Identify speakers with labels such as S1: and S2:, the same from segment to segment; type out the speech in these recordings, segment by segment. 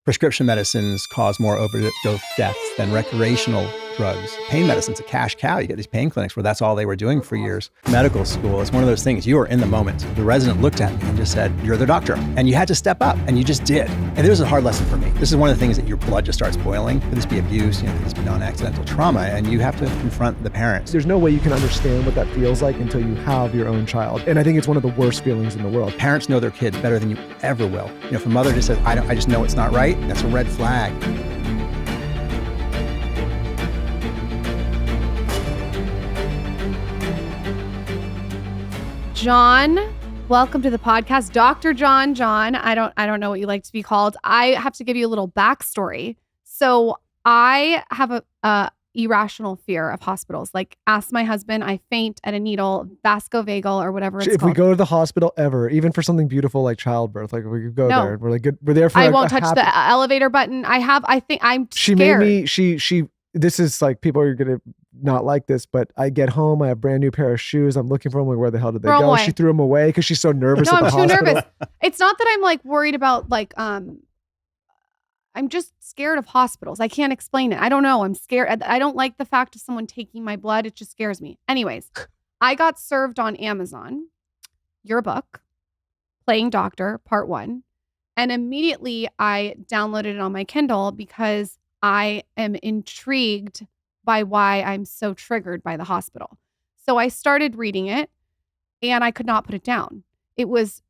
S1: Prescription medicines cause more overdose deaths than recreational drugs. Pain medicine's a cash cow. You get these pain clinics where that's all they were doing for years. Medical school is one of those things. You were in the moment. The resident looked at me and just said, "You're the doctor." And you had to step up, and you just did. And this was a hard lesson for me. This is one of the things that your blood just starts boiling. Could this be abuse? Could this be non-accidental trauma? And you have to confront the parents.
S2: There's no way you can understand what that feels like until you have your own child. And I think it's one of the worst feelings in the world.
S1: Parents know their kids better than you ever will. If a mother just says, I just know it's not right, that's a red flag.
S3: John, welcome to the podcast. Dr. John. I don't know what you like to be called. I have to give you a little backstory. So I have a irrational fear of hospitals. Like, ask my husband, I faint at a needle, vascovagal or whatever it's called.
S2: If we go to the hospital ever, even for something beautiful like childbirth, like we could go there. We're like good. We're there for.
S3: I won't touch the elevator button. I think I'm scared.
S2: She made me. This is like, people are gonna not like this, but I get home, I have a brand new pair of shoes. I'm looking for them. Like, where the hell did they go? She threw them away because she's so nervous.
S3: No,
S2: at the
S3: I'm too
S2: hospital.
S3: nervous. It's not that I'm like worried about like I'm just scared of hospitals. I can't explain it. I don't know. I'm scared. I don't like the fact of someone taking my blood. It just scares me. Anyways, I got served on Amazon your book, Playing Doctor, Part 1. And immediately I downloaded it on my Kindle because I am intrigued by why I'm so triggered by the hospital. So I started reading it and I could not put it down. It was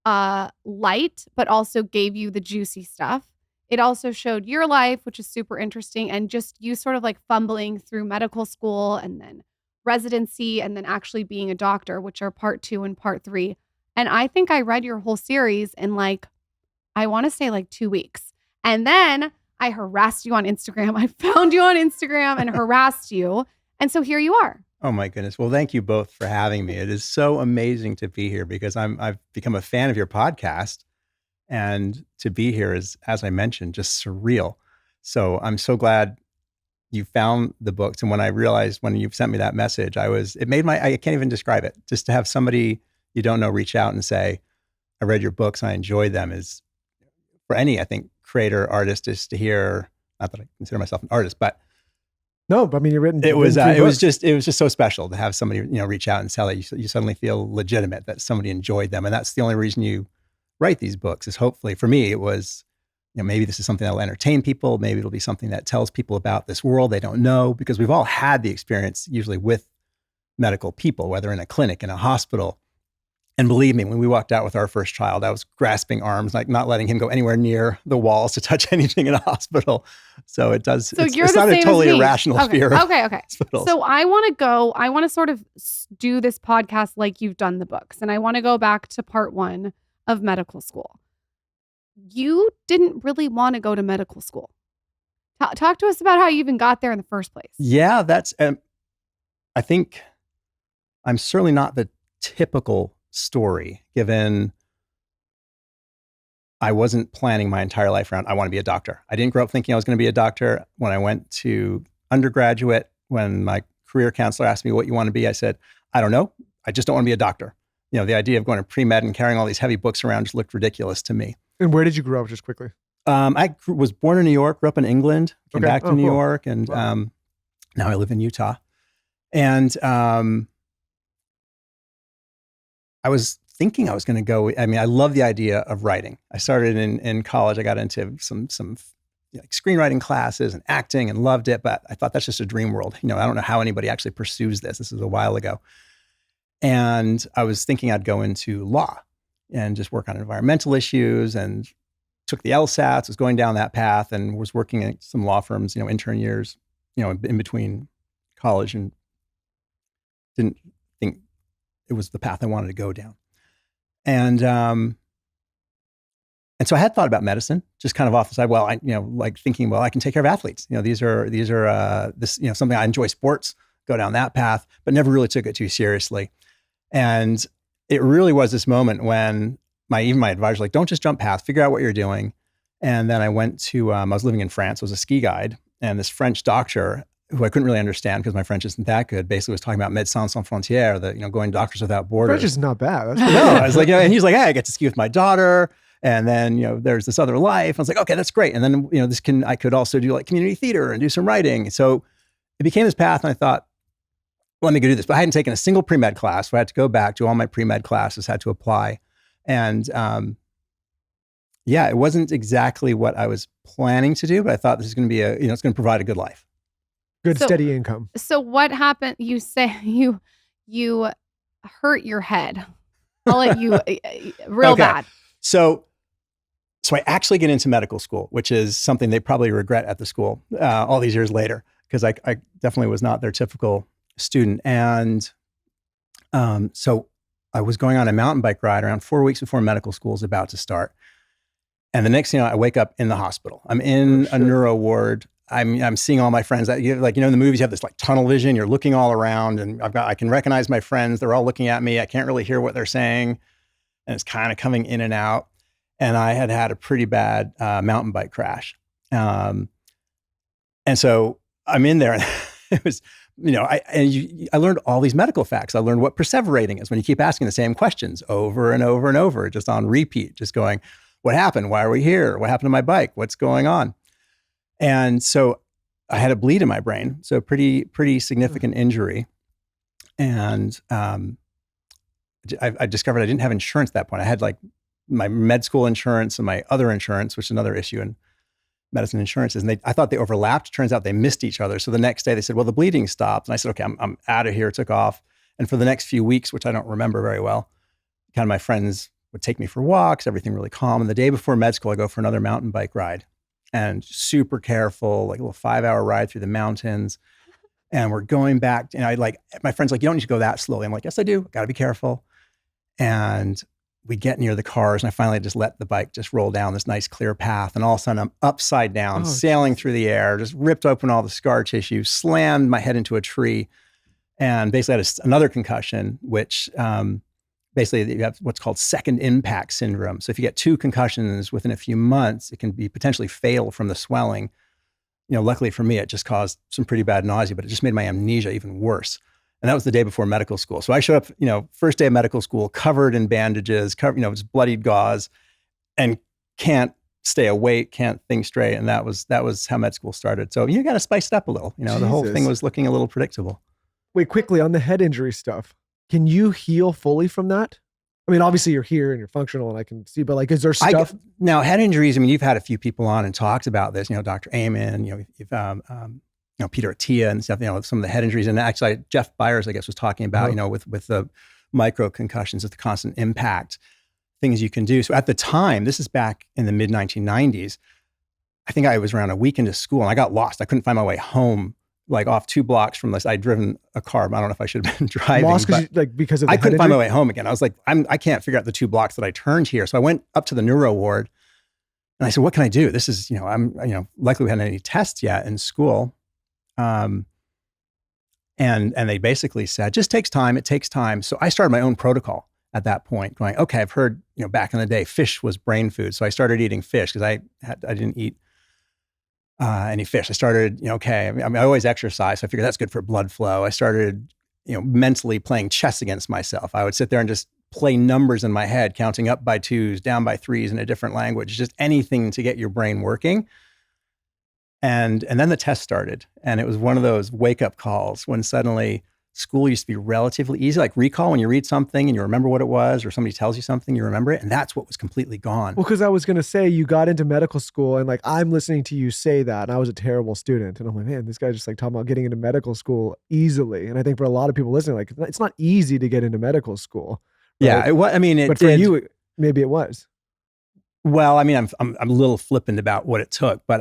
S3: light, but also gave you the juicy stuff. It also showed your life, which is super interesting, and just you sort of like fumbling through medical school and then residency and then actually being a doctor, which are Part 2 and Part 3. And I think I read your whole series in like, I want to say like 2 weeks. And then I harassed you on Instagram. I found you on Instagram and harassed you. And so here you are.
S1: Oh my goodness. Well, thank you both for having me. It is so amazing to be here because I've become a fan of your podcast. And to be here is, as I mentioned, just surreal. So I'm so glad you found the books. And when I realized, when you sent me that message, I can't even describe it. Just to have somebody you don't know reach out and say, I read your books, I enjoyed them, is, for any, I think, creator, artist, is to hear, not that I consider myself an artist, but
S2: no, but I mean, you're written.
S1: It was just so special to have somebody, reach out and tell that you suddenly feel legitimate, that somebody enjoyed them. And that's the only reason you write these books, is hopefully, for me, it was, maybe this is something that will entertain people. Maybe it'll be something that tells people about this world they don't know, because we've all had the experience usually with medical people, whether in a clinic, in a hospital. And believe me, when we walked out with our first child, I was grasping arms, like not letting him go anywhere near the walls to touch anything in a hospital. So it does.
S3: So
S1: it's not a totally irrational fear.
S3: Okay.
S1: Hospitals.
S3: So I want to sort of do this podcast like you've done the books. And I want to go back to Part 1 of medical school. You didn't really want to go to medical school. Talk to us about how you even got there in the first place.
S1: Yeah, that's, I think I'm certainly not the typical story, given I wasn't planning my entire life around, I want to be a doctor. I didn't grow up thinking I was going to be a doctor. When I went to undergraduate, when my career counselor asked me what you want to be, I said, I don't know. I just don't want to be a doctor. The idea of going to pre-med and carrying all these heavy books around just looked ridiculous to me.
S2: And where did you grow up, just quickly?
S1: I was born in New York, grew up in England, came back to New York, and
S2: wow.
S1: Now I live in Utah. And I was thinking I was going to go, I love the idea of writing. I started in college. I got into some screenwriting classes and acting and loved it, but I thought that's just a dream world. I don't know how anybody actually pursues this. This is a while ago. And I was thinking I'd go into law and just work on environmental issues, and took the LSATs, was going down that path, and was working at some law firms, intern years, in between college, and didn't think it was the path I wanted to go down. And so I had thought about medicine, just kind of off the side. Well, thinking, I can take care of athletes. These are something I enjoy, sports, go down that path, but never really took it too seriously. And it really was this moment when my advisor was like, don't just jump paths, figure out what you're doing. And then I went to, I was living in France, I was a ski guide, and this French doctor, who I couldn't really understand because my French isn't that good, basically was talking about Médecins Sans Frontières, going Doctors Without Borders.
S2: French is not bad.
S1: No, I was like, and he was like, hey, I get to ski with my daughter. And then, there's this other life. I was like, okay, that's great. And then, I could also do like community theater and do some writing. So it became this path. And I thought, well, let me go do this. But I hadn't taken a single pre-med class. So I had to go back to all my pre-med classes, had to apply. And it wasn't exactly what I was planning to do, but I thought this is going to be it's going to provide a good life.
S2: Good, steady income.
S3: So what happened? You say you hurt your head. I'll let you real bad.
S1: So I actually get into medical school, which is something they probably regret at the school all these years later, because I definitely was not their typical student. And so I was going on a mountain bike ride around 4 weeks before medical school is about to start. And the next thing I wake up in the hospital. I'm in a neuro ward. I'm seeing all my friends. In the movies, you have this like tunnel vision. You're looking all around, and I can recognize my friends. They're all looking at me. I can't really hear what they're saying, and it's kind of coming in and out. And I had a pretty bad mountain bike crash, and so I'm in there. And it was, I learned all these medical facts. I learned what perseverating is when you keep asking the same questions over and over and over, just on repeat, just going, what happened? Why are we here? What happened to my bike? What's going on? And so I had a bleed in my brain. So pretty significant injury. And I discovered I didn't have insurance at that point. I had like my med school insurance and my other insurance, which is another issue in medicine insurances. And I thought they overlapped. Turns out they missed each other. So the next day they said, well, the bleeding stopped. And I said, okay, I'm out of here. Took off. And for the next few weeks, which I don't remember very well, kind of my friends would take me for walks, everything really calm. And the day before med school, I go for another mountain bike ride, and super careful, like a little 5-hour ride through the mountains. And we're going back, and my friend's like, you don't need to go that slowly. I'm like, yes, I do. Got to be careful. And we get near the cars, and I finally just let the bike just roll down this nice clear path. And all of a sudden I'm upside down, sailing through the air, just ripped open all the scar tissue, slammed my head into a tree, and basically had another concussion, which basically you have what's called second impact syndrome. So if you get 2 concussions within a few months, it can be potentially fatal from the swelling. Luckily for me, it just caused some pretty bad nausea, but it just made my amnesia even worse. And that was the day before medical school. So I showed up, first day of medical school, covered in bandages, just bloodied gauze, and can't stay awake, can't think straight. And that was how med school started. So you got to spice it up a little. The whole thing was looking a little predictable.
S2: Wait, quickly on the head injury stuff. Can you heal fully from that? I mean, obviously you're here and you're functional and I can see, but like, is there stuff?
S1: Now, head injuries, I mean, you've had a few people on and talked about this, Dr. Amen, you've Peter Attia and stuff, some of the head injuries. And actually Jeff Byers, I guess, was talking about, with the micro concussions, with the constant impact, things you can do. So at the time, this is back in the mid 1990s, I think I was around a week into school and I got lost. I couldn't find my way home, like off 2 blocks from this. I'd driven a car. I don't know if I should have been driving.
S2: Lost because of the
S1: I couldn't find my way home again. I was like, I can't figure out the 2 blocks that I turned here. So I went up to the neuro ward and I said, what can I do? This is, likely we hadn't had any tests yet in school. And they basically said, just takes time. It takes time. So I started my own protocol at that point, going, okay, I've heard, back in the day, fish was brain food. So I started eating fish because I didn't eat any fish. I started, I always exercise. So I figured that's good for blood flow. I started, mentally playing chess against myself. I would sit there and just play numbers in my head, counting up by 2s, down by 3s in a different language, just anything to get your brain working. And then the test started. And it was one of those wake up calls when suddenly school used to be relatively easy, like recall when you read something and you remember what it was, or somebody tells you something, you remember it. And that's what was completely gone.
S2: Well, because I was going to say, you got into medical school and like, I'm listening to you say that. And I was a terrible student. And I'm like, man, this guy's just like talking about getting into medical school easily. And I think for a lot of people listening, like, it's not easy to get into medical school. Right?
S1: Yeah.
S2: But for you, maybe it was.
S1: Well, I mean, I'm a little flippant about what it took, but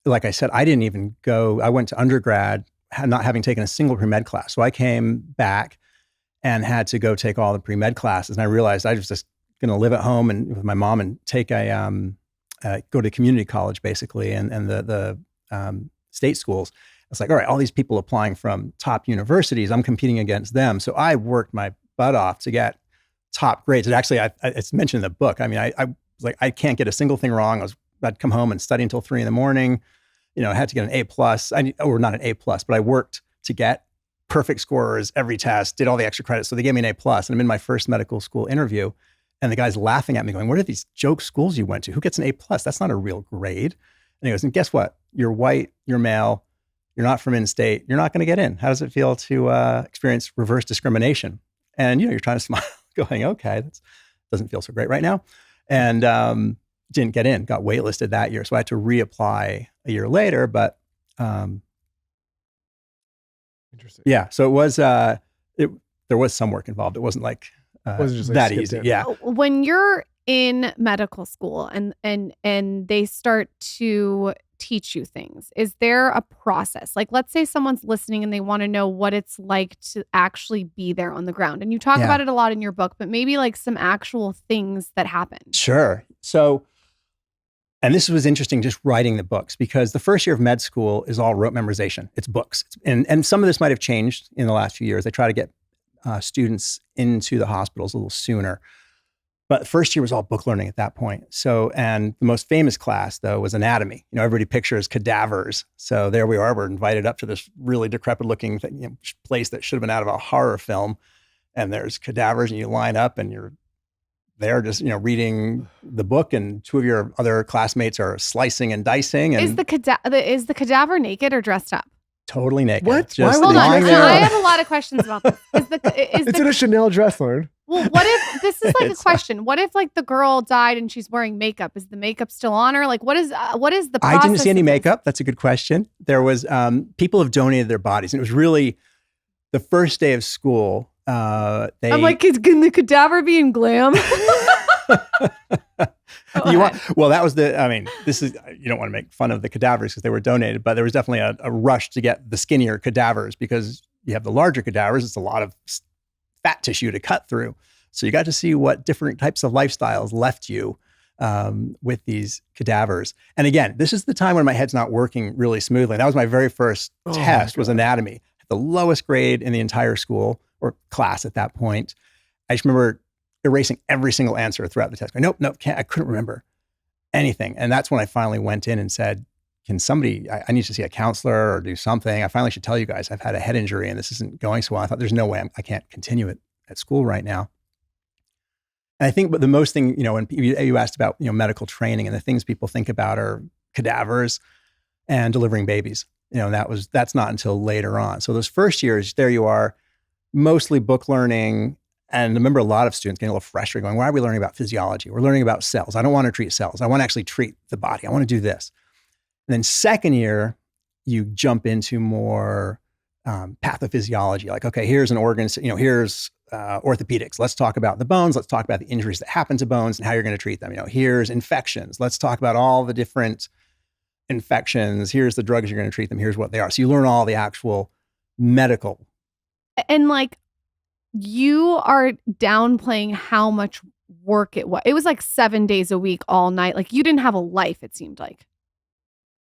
S1: like I said, I didn't even go. I went to undergrad not having taken a single pre-med class. So I came back and had to go take all the pre-med classes. And I realized I was just going to live at home and with my mom and take go to community college basically and the state schools. It's like, all right, all these people applying from top universities, I'm competing against them. So I worked my butt off to get top grades. And actually, it's mentioned in the book. I mean, I was like, I can't get a single thing wrong. I'd come home and study until 3 a.m. I had to get an A+, or not an A+, but I worked to get perfect scores every test, did all the extra credits. So they gave me an A+, and I'm in my first medical school interview. And the guy's laughing at me going, what are these joke schools you went to? Who gets an A+? That's not a real grade. And he goes, and guess what? You're white, you're male, you're not from in-state, you're not going to get in. How does it feel to experience reverse discrimination? And, you're trying to smile going, okay, that doesn't feel so great right now. And didn't get in, got waitlisted that year. So I had to reapply a year later, but
S2: Interesting.
S1: yeah, so it was, there was some work involved. It wasn't like,
S2: Wasn't just like
S1: that
S2: skipped
S1: easy.
S2: in.
S1: Yeah.
S3: When you're in medical school and they start to teach you things, is there a process? Like, let's say someone's listening and they want to know what it's like to actually be there on the ground. And you talk
S1: Yeah.
S3: about it a lot in your book, but maybe like some actual things that happen.
S1: Sure. So, and this was interesting just writing the books, because the first year of med school is all rote memorization. It's books. And some of this might have changed in the last few years. They try to get students into the hospitals a little sooner. But the first year was all book learning at that point. So, and the most famous class, though, was anatomy. Everybody pictures cadavers. So there we are. We're invited up to this really decrepit looking place that should have been out of a horror film. And there's cadavers, and you line up and you're there just, reading the book, and two of your other classmates are slicing and dicing. And
S3: Is the cadaver naked or dressed up?
S1: totally naked.
S2: What?
S1: Just
S2: Why would
S3: Hold
S2: they
S3: on.
S1: lying
S2: do
S1: there.
S3: I
S2: that?
S3: have a lot of questions about this.
S2: It's in a Chanel dress, Lauren.
S3: Well, what if this is like a
S1: It's-
S3: question? What if like the girl died and she's wearing makeup? Is the makeup still on her? Like, what is the
S1: I
S3: process
S1: didn't see any
S3: of this?
S1: makeup. That's a good question. There was people have donated their bodies, and it was really the first day of school. They
S3: I'm like, can the cadaver be in glam?
S1: well, that was this is, you don't want to make fun of the cadavers because they were donated, but there was definitely a rush to get the skinnier cadavers, because you have the larger cadavers. It's a lot of fat tissue to cut through. So you got to see what different types of lifestyles left you with these cadavers. And again, this is the time when my head's not working really smoothly. That was my very first test, was anatomy. The lowest grade in the entire school or class at that point. I just remember erasing every single answer throughout the test. Going, nope, I couldn't remember anything. And that's when I finally went in and said, can somebody, I need to see a counselor or do something. I finally should tell you guys I've had a head injury and this isn't going so well. I thought there's no way I can't continue it at school right now. And I think, but the most thing, when you asked about, medical training, and the things people think about are cadavers and delivering babies. That's not until later on. So those first years, there you are, mostly book learning. And I remember a lot of students getting a little frustrated going, why are we learning about physiology? We're learning about cells. I don't want to treat cells. I want to actually treat the body. I want to do this. And then second year, you jump into more pathophysiology. Like, okay, here's an organ, here's orthopedics. Let's talk about the bones. Let's talk about the injuries that happen to bones and how you're going to treat them. Here's infections. Let's talk about all the different infections. Here's the drugs you're going to treat them. Here's what they are. So you learn all the actual medical.
S3: And like, you are downplaying how much work it was. It was like 7 days a week, all night. Like, you didn't have a life, it seemed like.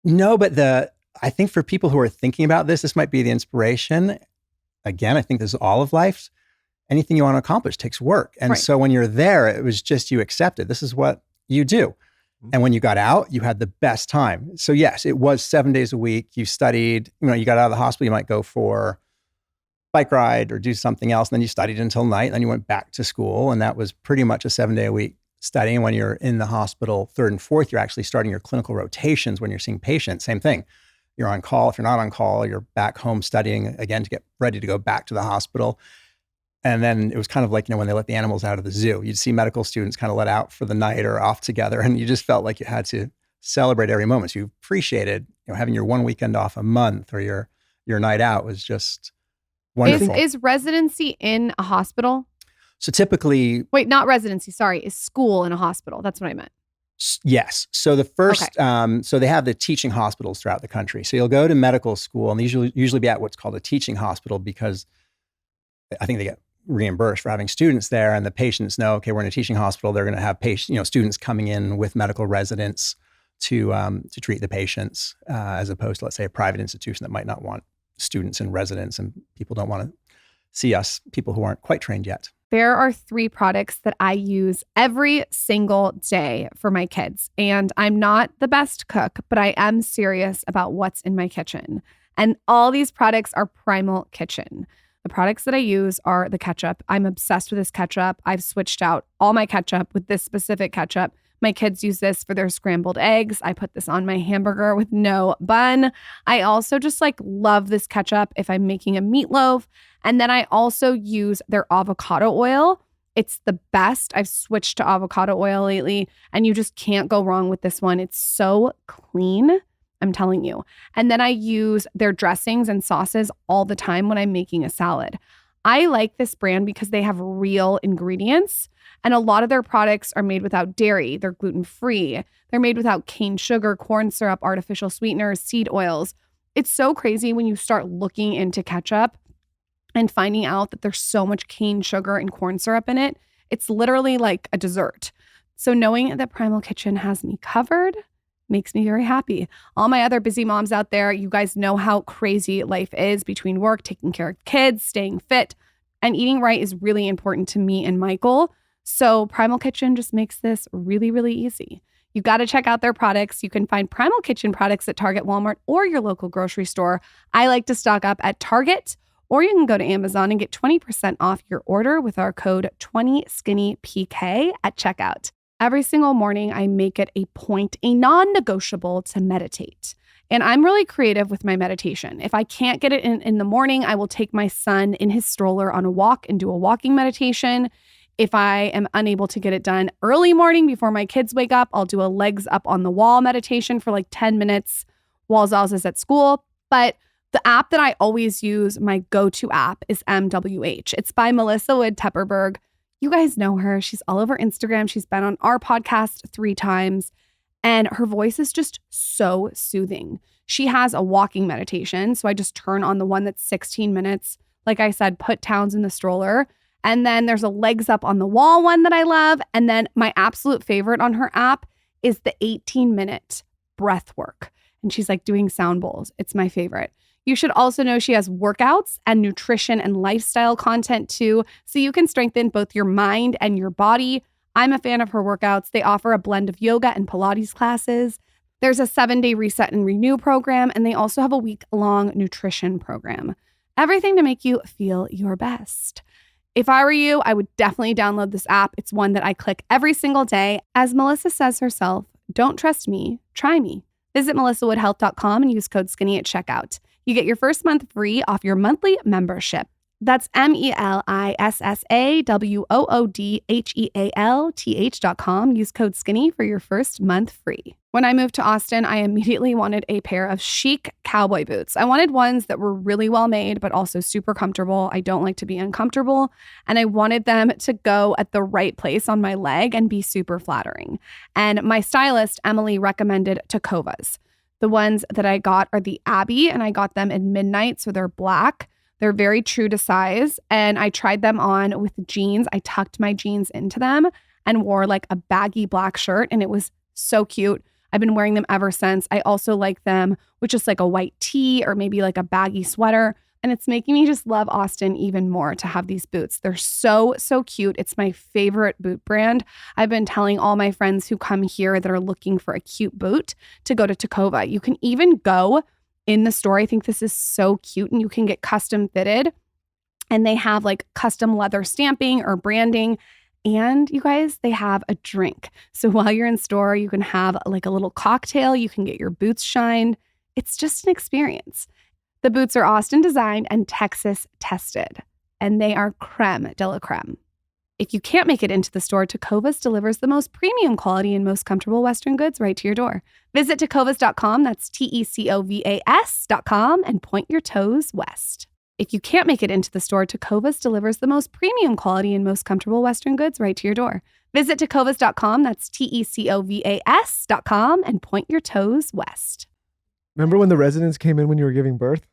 S1: No, but I think for people who are thinking about this might be the inspiration. Again, I think this is all of life. Anything you want to accomplish takes work. And
S3: Right.
S1: so when you're there, it was just, you accepted this is what you do. And when you got out, you had the best time. So yes, it was 7 days a week. You studied, you got out of the hospital, you might go for bike ride or do something else. And then you studied until night. And then you went back to school. And that was pretty much a 7 day a week study. And when you're in the hospital, third and fourth, you're actually starting your clinical rotations when you're seeing patients. Same thing. You're on call. If you're not on call, you're back home studying again to get ready to go back to the hospital. And then it was kind of like, when they let the animals out of the zoo, you'd see medical students kind of let out for the night or off together. And you just felt like you had to celebrate every moment. So you appreciated, having your one weekend off a month or your night out was just wonderful.
S3: Is residency in a hospital?
S1: So typically,
S3: Wait, not residency. Sorry. Is school in a hospital? That's what I meant.
S1: yes. So the first, so they have the teaching hospitals throughout the country. So you'll go to medical school, and these usually be at what's called a teaching hospital, because I think they get reimbursed for having students there, and the patients know, okay, we're in a teaching hospital. They're going to have students coming in with medical residents to treat the patients, as opposed to, let's say, a private institution that might not want students and residents, and people don't want to see us, people who aren't quite trained yet.
S3: There are 3 products that I use every single day for my kids. And I'm not the best cook, but I am serious about what's in my kitchen. And all these products are Primal Kitchen. The products that I use are the ketchup. I'm obsessed with this ketchup. I've switched out all my ketchup with this specific ketchup. My kids use this for their scrambled eggs. I put this on my hamburger with no bun. I also just like love this ketchup if I'm making a meatloaf. And then I also use their avocado oil. It's the best. I've switched to avocado oil lately, and you just can't go wrong with this one. It's so clean, I'm telling you. And then I use their dressings and sauces all the time when I'm making a salad. I like this brand because they have real ingredients, and a lot of their products are made without dairy. They're gluten-free. They're made without cane sugar, corn syrup, artificial sweeteners, seed oils. It's so crazy when you start looking into ketchup and finding out that there's so much cane sugar and corn syrup in it. It's literally like a dessert. So knowing that Primal Kitchen has me covered makes me very happy. All my other busy moms out there, you guys know how crazy life is between work, taking care of kids, staying fit, and eating right is really important to me and Michael. So Primal Kitchen just makes this really, really easy. You got to check out their products. You can find Primal Kitchen products at Target, Walmart, or your local grocery store. I like to stock up at Target, or you can go to Amazon and get 20% off your order with our code 20SkinnyPK at checkout. Every single morning, I make it a point, a non-negotiable to meditate. And I'm really creative with my meditation. If I can't get it in the morning, I will take my son in his stroller on a walk and do a walking meditation. If I am unable to get it done early morning before my kids wake up, I'll do a legs up on the wall meditation for like 10 minutes while Zaz is at school. But the app that I always use, my go-to app, is MWH. It's by Melissa Wood Tepperberg. You guys know her. She's all over Instagram. She's been on our podcast 3 times. And her voice is just so soothing. She has a walking meditation. So I just turn on the one that's 16 minutes. Like I said, put Towns in the stroller. And then there's a legs up on the wall one that I love. And then my absolute favorite on her app is the 18-minute breath work. And she's like doing sound bowls. It's my favorite. You should also know she has workouts and nutrition and lifestyle content too, so you can strengthen both your mind and your body. I'm a fan of her workouts. They offer a blend of yoga and Pilates classes. There's a 7-day reset and renew program, and they also have a week-long nutrition program. Everything to make you feel your best. If I were you, I would definitely download this app. It's one that I click every single day. As Melissa says herself, don't trust me, try me. Visit melissawoodhealth.com and use code SKINNY at checkout. You get your first month free off your monthly membership. That's melissawoodhealth.com. Use code SKINNY for your first month free. When I moved to Austin, I immediately wanted a pair of chic cowboy boots. I wanted ones that were really well made, but also super comfortable. I don't like to be uncomfortable. And I wanted them to go at the right place on my leg and be super flattering. And my stylist, Emily, recommended Tecovas. The ones that I got are the Abbey, and I got them in midnight, so they're black. They're very true to size, and I tried them on with jeans. I tucked my jeans into them and wore like a baggy black shirt, and it was so cute. I've been wearing them ever since. I also like them with just like a white tee or maybe like a baggy sweater, and it's making me just love Austin even more to have these boots. They're so, so cute. It's my favorite boot brand. I've been telling all my friends who come here that are looking for a cute boot to go to Tecova. You can even go in the store. I think this is so cute, and you can get custom fitted, and they have like custom leather stamping or branding. And you guys, they have a drink. So while you're in store, you can have like a little cocktail. You can get your boots shined. It's just an experience. The boots are Austin designed and Texas tested, and they are creme de la creme. If you can't make it into the store, Tecovas delivers the most premium quality and most comfortable Western goods right to your door. Visit tecovas.com, that's TECOVAS.com, and point your toes west. If you can't make it into the store, Tecovas delivers the most premium quality and most comfortable Western goods right to your door. Visit tecovas.com, that's TECOVAS.com, and point your toes west.
S2: Remember when the residents came in when you were giving birth?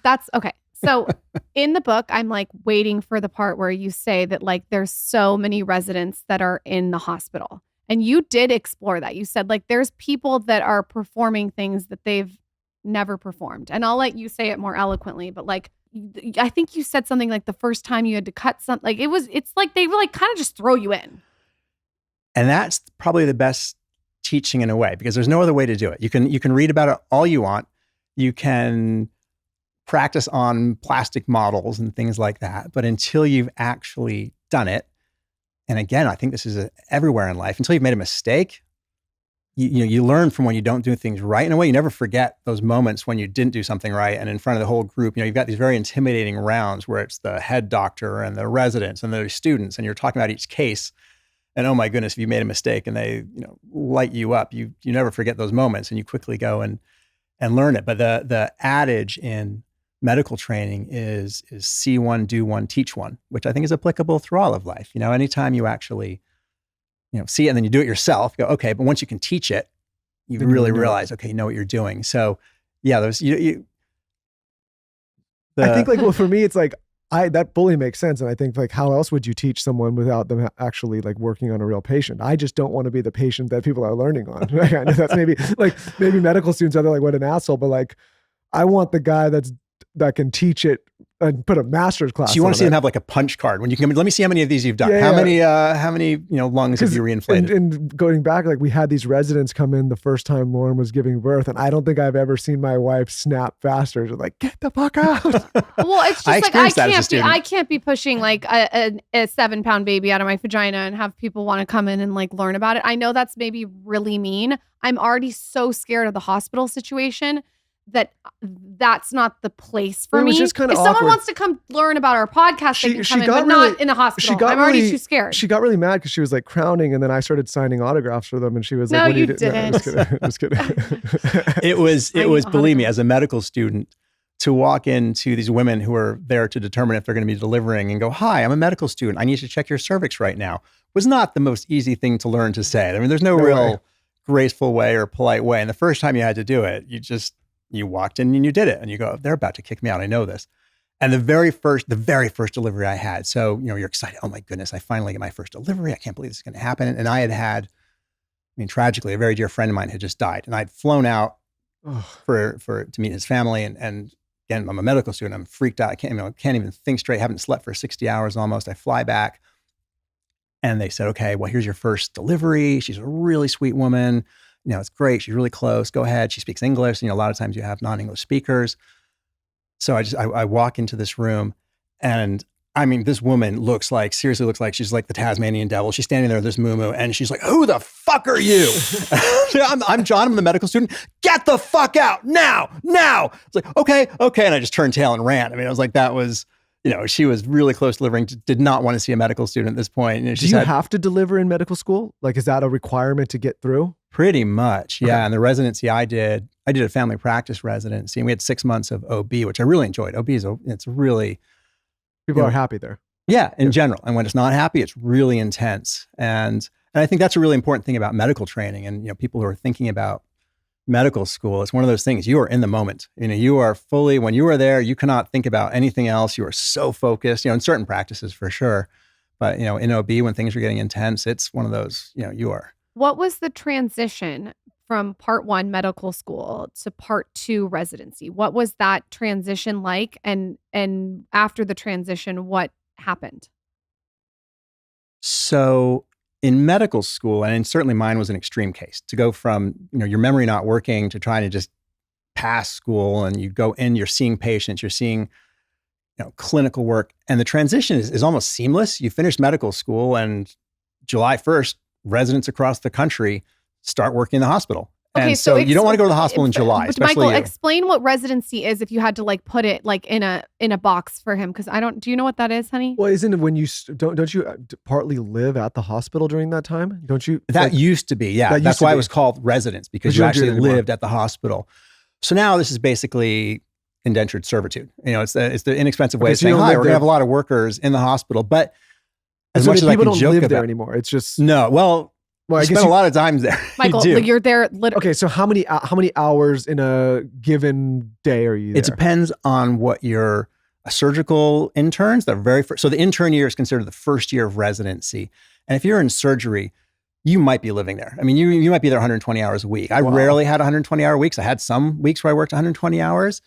S3: That's okay. So in the book, I'm like waiting for the part where you say that like there's so many residents that are in the hospital. And you did explore that. You said like there's people that are performing things that they've never performed. And I'll let you say it more eloquently, but like I think you said something like the first time you had to cut something, like it's like they like kind of just throw you in.
S1: And that's probably the best teaching in a way, because there's no other way to do it. You can read about it all you want. You can practice on plastic models and things like that. But until you've actually done it, and again, I think this is everywhere in life, until you've made a mistake, you learn from when you don't do things right. In a way, you never forget those moments when you didn't do something right. And in front of the whole group, you've got these very intimidating rounds where it's the head doctor and the residents and the students, and you're talking about each case. And oh my goodness, if you made a mistake and they, light you up, you never forget those moments, and you quickly go and learn it. But the adage in medical training is see one, do one, teach one, which I think is applicable through all of life. Anytime you actually, see it and then you do it yourself, go, okay, but once you can teach it, you
S2: Then
S1: really
S2: you know.
S1: realize, okay, you know what you're doing. So yeah, those,
S2: I think well, for me, it's like, that fully makes sense. And I think how else would you teach someone without them actually working on a real patient? I just don't want to be the patient that people are learning on. Right? I know that's maybe medical students are what an asshole, but I want the guy that can teach it and put a master's class.
S1: So you want
S2: on
S1: to see
S2: it.
S1: them have a punch card when you come in. Let me see how many of these you've done.
S2: Yeah,
S1: How many lungs have you reinflated?
S2: And going back, we had these residents come in the first time Lauren was giving birth, and I don't think I've ever seen my wife snap faster. She's get the fuck out.
S3: Well, it's
S1: I
S3: just
S1: experienced that as a student.
S3: I can't be pushing a 7-pound baby out of my vagina and have people want to come in and learn about it. I know that's maybe really mean. I'm already so scared of the hospital situation that's not the place for me.
S2: Just
S3: if someone wants to come learn about our podcast, they can come in, but not in the hospital. I'm already too scared.
S2: She got really mad because she was crowning, and then I started signing autographs for them, and she was
S3: no,
S2: what
S3: you
S2: do?
S3: didn't.
S2: No, just kidding.
S1: It was, believe me, as a medical student, to walk into these women who are there to determine if they're going to be delivering and go, hi, I'm a medical student. I need to check your cervix right now, was not the most easy thing to learn to say. I mean, there's no real graceful way or polite way. And the first time you had to do it, you walked in and you did it, and you go, they're about to kick me out. I know this. And the very first delivery I had. So, you're excited. Oh my goodness, I finally get my first delivery. I can't believe this is going to happen. And I had, tragically, a very dear friend of mine had just died, and I'd flown out to meet his family. And again, I'm a medical student. I'm freaked out. I can't even think straight. Haven't slept for 60 hours almost. I fly back, and they said, okay, well, here's your first delivery. She's a really sweet woman. It's great. She's really close. Go ahead. She speaks English. A lot of times you have non-English speakers. So I walk into this room, and this woman seriously looks like she's like the Tasmanian devil. She's standing there with this muumuu, and she's like, who the fuck are you? I'm John. I'm the medical student. Get the fuck out now. It's like, okay. And I just turned tail and ran. I was like, that was, she was really close to delivering, did not want to see a medical student at this point.
S2: Do you have to deliver in medical school? Is that a requirement to get through?
S1: Pretty much, yeah.
S2: Okay.
S1: And the residency I did a family practice residency, and we had 6 months of OB, which I really enjoyed. OB it's really...
S2: People are happy there.
S1: Yeah, in general. And when it's not happy, it's really intense. And I think that's a really important thing about medical training. And, people who are thinking about medical school, it's one of those things, you are in the moment. You are fully, when you are there, you cannot think about anything else. You are so focused, in certain practices for sure. But, in OB, when things are getting intense, it's one of those, you are.
S3: What was the transition from part 1 medical school to part 2 residency? What was that transition like? And after the transition, what happened?
S1: So in medical school, and certainly mine was an extreme case, to go from, your memory not working to trying to just pass school, and you go in, you're seeing patients, you're seeing, clinical work. And the transition is almost seamless. You finish medical school, and July 1st, residents across the country start working in the hospital. Okay, and so you don't want to go to the hospital in July, especially
S3: Michael, explain what residency is if you had to put it in a box for him, because do you know what that is, honey?
S2: Well, isn't it when you don't you partly live at the hospital during that time? Don't you?
S1: That used to be, yeah. That's why it was called residence, because you actually lived at the hospital. So now this is basically indentured servitude. It's the inexpensive way of saying, hi, we're going to have a lot of workers in the hospital, but as much as I can joke about,
S2: people don't live there anymore. It's just
S1: well, I spent a lot of time there.
S3: Michael, you're there literally.
S2: Okay, so how many hours in a given day are you there?
S1: It depends on what your surgical interns, the very first. So the intern year is considered the first year of residency. And if you're in surgery, you might be living there. You might be there 120 hours a week. I rarely had 120-hour weeks. I had some weeks where I worked 120 hours.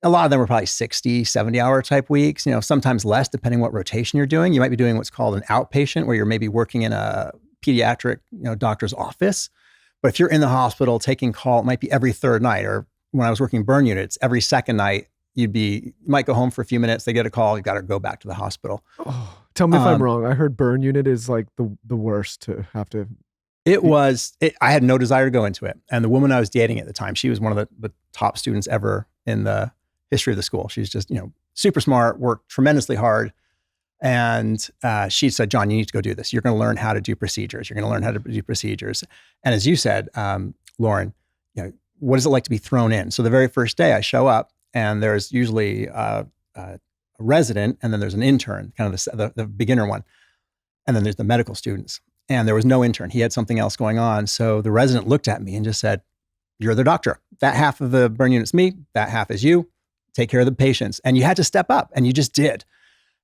S1: A lot of them were probably 60, 70-hour type weeks, sometimes less, depending what rotation you're doing. You might be doing what's called an outpatient, where you're maybe working in a pediatric, doctor's office. But if you're in the hospital taking call, it might be every third night, or when I was working burn units, every second night, you might go home for a few minutes. They get a call. You got to go back to the hospital.
S2: Oh, tell me if I'm wrong. I heard burn unit is like the worst to have to.
S1: I had no desire to go into it. And the woman I was dating at the time, she was one of the top students ever in the history of the school. She's just, super smart, worked tremendously hard. And she said, John, you need to go do this. You're going to learn how to do procedures. And as you said, Lauren, what is it like to be thrown in? So the very first day I show up and there's usually a resident and then there's an intern, kind of the beginner one. And then there's the medical students. And there was no intern. He had something else going on. So the resident looked at me and just said, you're the doctor. That half of the burn unit's me. That half is you. Take care of the patients. And you had to step up, and you just did.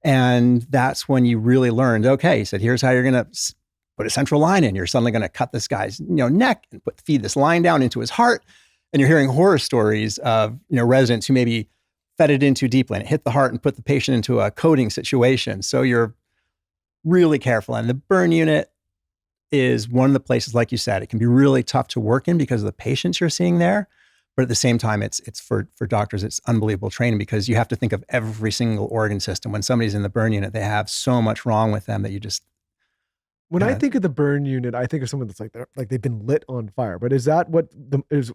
S1: And that's when you really learned, okay, he said, here's how you're going to put a central line in. You're suddenly going to cut this guy's neck and feed this line down into his heart. And you're hearing horror stories of residents who maybe fed it in too deeply and it hit the heart and put the patient into a coding situation. So you're really careful. And the burn unit is one of the places, like you said, it can be really tough to work in because of the patients you're seeing there. But at the same time, it's for doctors, it's unbelievable training because you have to think of every single organ system. When somebody's in the burn unit, they have so much wrong with them that you just.
S2: When I think of the burn unit, I think of someone that's like they've been lit on fire. But is that what is?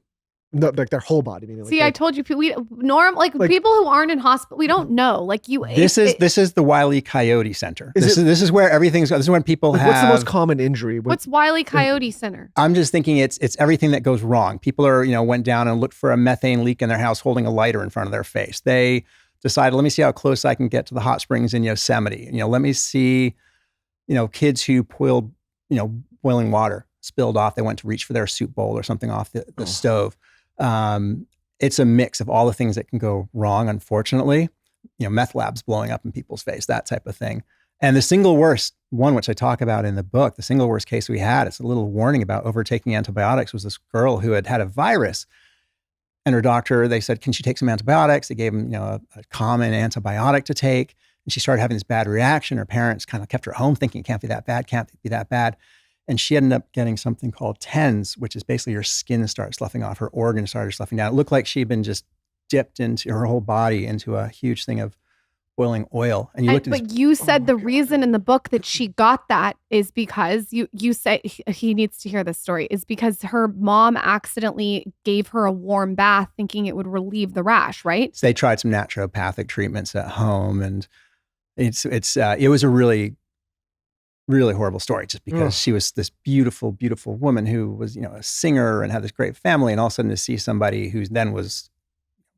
S2: No, like their whole body. Meaning,
S3: See, I told you, people who aren't in hospital, we don't know. This
S1: is the Wile E. Coyote Center. This is where everything's. This is when people have.
S2: What's the most common injury?
S3: What's Wile E. Coyote Center?
S1: I'm just thinking it's everything that goes wrong. People are went down and looked for a methane leak in their house, holding a lighter in front of their face. They decided, let me see how close I can get to the hot springs in Yosemite. Let me see, kids who boiled, boiling water spilled off. They went to reach for their soup bowl or something off the stove. It's a mix of all the things that can go wrong, unfortunately, meth labs blowing up in people's face, that type of thing. And the single worst one, which I talk about in the book, the single worst case we had, it's a little warning about overtaking antibiotics, was this girl who had a virus. And her doctor, they said, can she take some antibiotics? They gave him, a common antibiotic to take. And she started having this bad reaction. Her parents kind of kept her home thinking, can't be that bad. And she ended up getting something called TENS, which is basically your skin starts sloughing off, her organs started sloughing down. It looked like she'd been just dipped into her whole body into a huge thing of boiling oil. And
S3: you said the reason in the book that she got that is because you say he needs to hear this story, is because her mom accidentally gave her a warm bath thinking it would relieve the rash, right?
S1: So they tried some naturopathic treatments at home, and it was a really horrible story, just because she was this beautiful, beautiful woman who was, a singer and had this great family. And all of a sudden to see somebody who then was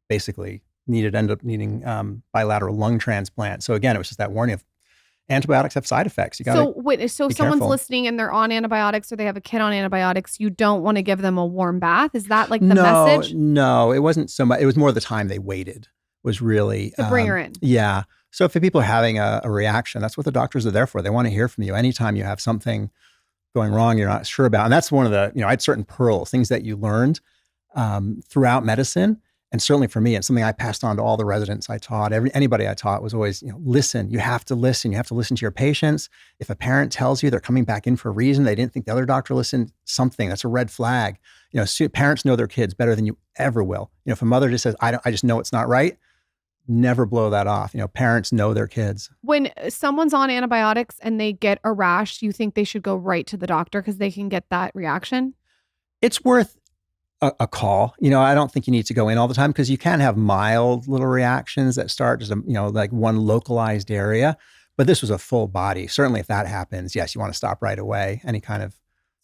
S1: basically ended up needing bilateral lung transplant. So again, it was just that warning of antibiotics have side effects. You got
S3: so if someone's listening and they're on antibiotics or they have a kid on antibiotics, you don't want to give them a warm bath. Is that like the message?
S1: No, it wasn't so much. It was more the time they waited was really
S3: to bring her in.
S1: Yeah. So if people are having a reaction, that's what the doctors are there for. They want to hear from you. Anytime you have something going wrong you're not sure about. And that's one of the, I had certain pearls, things that you learned throughout medicine. And certainly for me, it's something I passed on to all the residents I taught. Anybody I taught was always, listen. You have to listen. You have to listen to your patients. If a parent tells you they're coming back in for a reason, they didn't think the other doctor listened, something, that's a red flag. Parents know their kids better than you ever will. If a mother just says, I just know it's not right, never blow that off. Parents know their kids. When
S3: someone's on antibiotics and they get a rash, you think they should go right to the doctor because they can get that reaction?
S1: It's worth a call. I don't think you need to go in all the time because you can have mild little reactions that start just, like one localized area. But this was a full body. Certainly if that happens, yes, you want to stop right away. Any kind of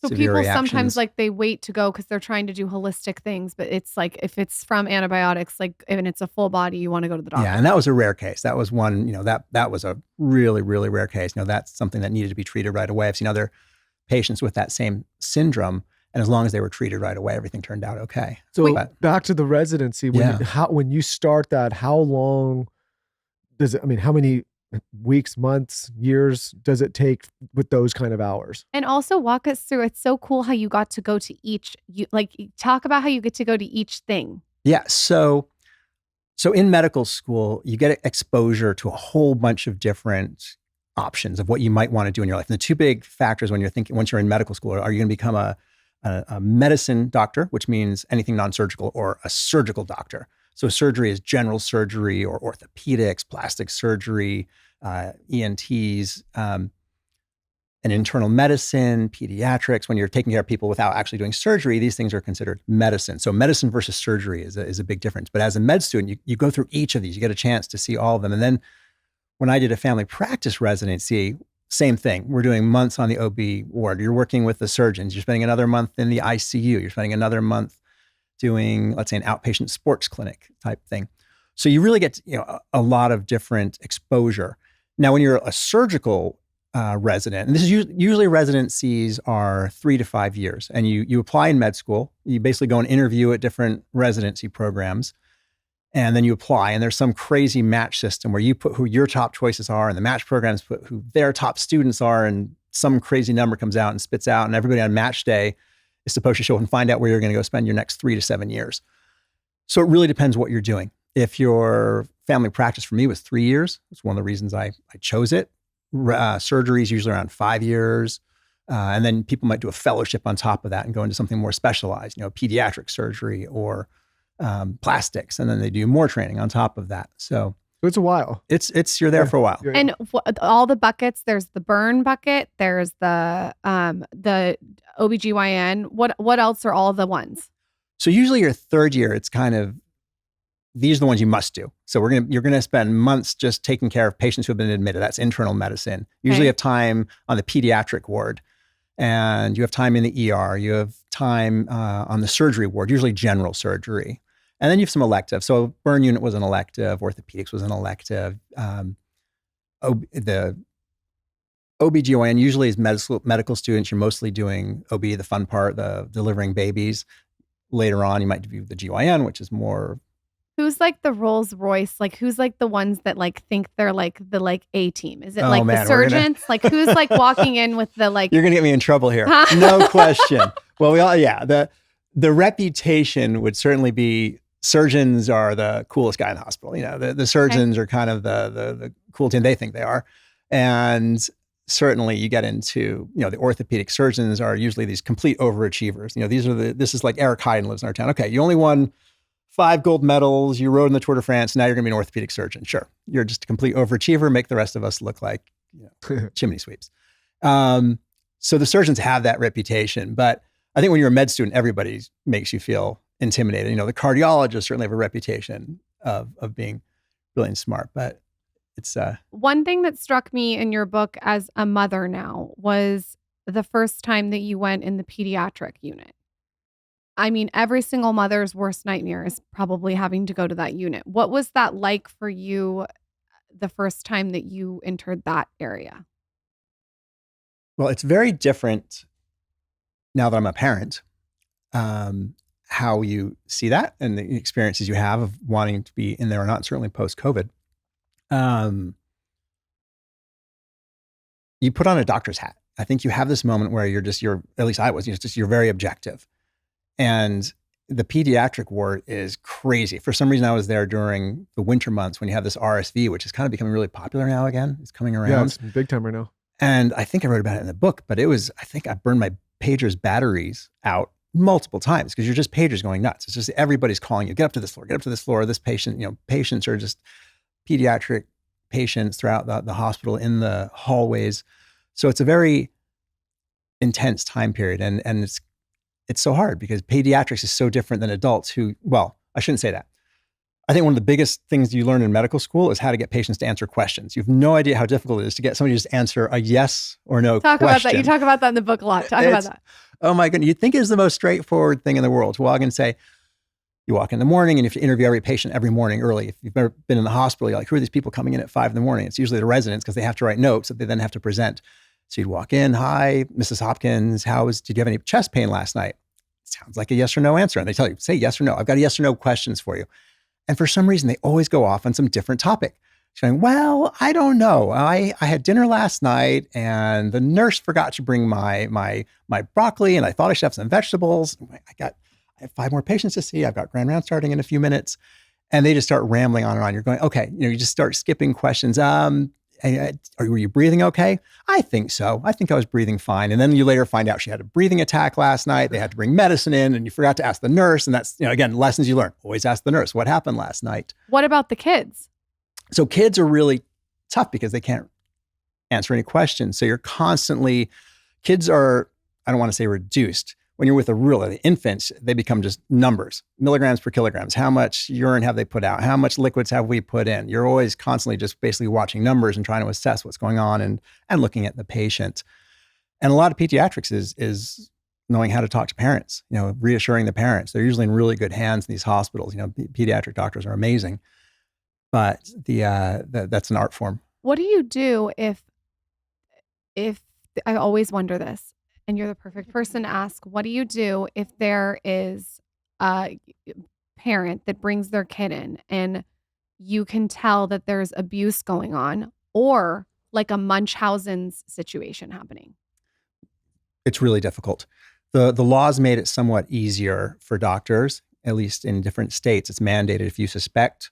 S1: severe
S3: people
S1: reactions.
S3: Sometimes they wait to go because they're trying to do holistic things, but it's like if it's from antibiotics, and it's a full body, you want to go to the doctor.
S1: Yeah, and that was a rare case. That was one, that was a really, really rare case. That's something that needed to be treated right away. I've seen other patients with that same syndrome, and as long as they were treated right away, everything turned out okay.
S2: So back to the residency, when you start that, how long does it, how many weeks, months, years does it take with those kind of hours?
S3: And also walk us through, it's so cool how you got to go to talk about how you get to go to each thing.
S1: Yeah. So in medical school, you get exposure to a whole bunch of different options of what you might want to do in your life. And the two big factors when you're thinking, once you're in medical school, are you going to become a medicine doctor, which means anything non-surgical, or a surgical doctor? So surgery is general surgery or orthopedics, plastic surgery, ENTs, and internal medicine, pediatrics. When you're taking care of people without actually doing surgery, these things are considered medicine. So medicine versus surgery is a big difference. But as a med student, you go through each of these. You get a chance to see all of them. And then when I did a family practice residency, same thing. We're doing months on the OB ward. You're working with the surgeons. You're spending another month in the ICU. You're spending another month doing, let's say, an outpatient sports clinic type thing. So you really get a lot of different exposure. Now, when you're a surgical resident, and this is usually residencies are 3 to 5 years, and you apply in med school. You basically go and interview at different residency programs, and then you apply. And there's some crazy match system where you put who your top choices are, and the match programs put who their top students are, and some crazy number comes out and spits out, and everybody on match day is supposed to show up and find out where you're going to go spend your next 3 to 7 years. So it really depends what you're doing. If your family practice for me was 3 years, it's one of the reasons I chose it. Surgery is usually around 5 years. And then people might do a fellowship on top of that and go into something more specialized, pediatric surgery or plastics. And then they do more training on top of that. So
S2: it's a while.
S1: You're there for a while.
S3: And all the buckets, there's the burn bucket, there's the OBGYN. What else are all the ones?
S1: So usually your third year, it's kind of, these are the ones you must do. So you're gonna spend months just taking care of patients who have been admitted. That's internal medicine. Usually you have time on the pediatric ward, and you have time in the ER. You have time on the surgery ward, usually general surgery. And then you have some electives. So burn unit was an elective, orthopedics was an elective. The OBGYN usually is medical students. You're mostly doing OB, the fun part, the delivering babies. Later on, you might do the GYN, which is more.
S3: Who's like the Rolls Royce? Like who's like the ones that like think they're like the A team? Is it the surgeons? Like who's like walking in with the like?
S1: You're gonna get me in trouble here. No question. Well, the reputation would certainly be surgeons are the coolest guy in the hospital. The surgeons are kind of the cool team they think they are, and certainly you get into the orthopedic surgeons are usually these complete overachievers. This is like Eric Hyden lives in our town. Okay, you only won 5 gold medals, you rode in the Tour de France, now you're going to be an orthopedic surgeon. Sure. You're just a complete overachiever, make the rest of us look like chimney sweeps. So the surgeons have that reputation. But I think when you're a med student, everybody makes you feel intimidated. The cardiologists certainly have a reputation of being brilliant, smart. But it's...
S3: One thing that struck me in your book as a mother now was the first time that you went in the pediatric unit. I mean, every single mother's worst nightmare is probably having to go to that unit. What was that like for you the first time that you entered that area?
S1: Well, it's very different now that I'm a parent, how you see that and the experiences you have of wanting to be in there or not, certainly post-COVID. You put on a doctor's hat. I think you have this moment where you're at least I was, you're very objective. And the pediatric ward is crazy. For some reason, I was there during the winter months when you have this RSV, which is kind of becoming really popular now again. It's coming around.
S2: Yeah, it's big time right now.
S1: And I think I wrote about it in the book, but I think I burned my pager's batteries out multiple times because you're just pagers going nuts. It's just everybody's calling you, get up to this floor, get up to this floor. This patient, patients are just pediatric patients throughout the hospital in the hallways. So it's a very intense time period. And it's so hard because pediatrics is so different than adults I shouldn't say that. I think one of the biggest things you learn in medical school is how to get patients to answer questions. You have no idea how difficult it is to get somebody to just answer a yes or no question.
S3: Talk about that. You talk about that in the book a lot. Talk about that.
S1: Oh my goodness. You'd think it is the most straightforward thing in the world to walk and say, you walk in the morning and you have to interview every patient every morning early. If you've ever been in the hospital, you're like, who are these people coming in at 5 a.m? It's usually the residents because they have to write notes that they then have to present. So you'd walk in, hi, Mrs. Hopkins, did you have any chest pain last night? Sounds like a yes or no answer. And they tell you, say yes or no. I've got a yes or no questions for you. And for some reason, they always go off on some different topic. Saying, well, I don't know. I had dinner last night and the nurse forgot to bring my broccoli and I thought I should have some vegetables. I have 5 more patients to see. I've got grand round starting in a few minutes. And they just start rambling on and on. You're going, okay, you just start skipping questions. were you breathing okay? I think so. I think I was breathing fine. And then you later find out she had a breathing attack last night. They had to bring medicine in and you forgot to ask the nurse. And that's, again, lessons you learn. Always ask the nurse, what happened last night?
S3: What about the kids?
S1: So kids are really tough because they can't answer any questions. So you're constantly, kids are, I don't want to say reduced. When you're with the infants, they become just numbers, milligrams per kilograms. How much urine have they put out? How much liquids have we put in? You're always constantly just basically watching numbers and trying to assess what's going on and looking at the patient. And a lot of pediatrics is knowing how to talk to parents, reassuring the parents. They're usually in really good hands in these hospitals. Pediatric doctors are amazing, but that's an art form.
S3: What do you do if I always wonder this, and you're the perfect person to ask, what do you do if there is a parent that brings their kid in and you can tell that there's abuse going on or like a Munchausen's situation happening?
S1: It's really difficult. The laws made it somewhat easier for doctors, at least in different states. It's mandated if you suspect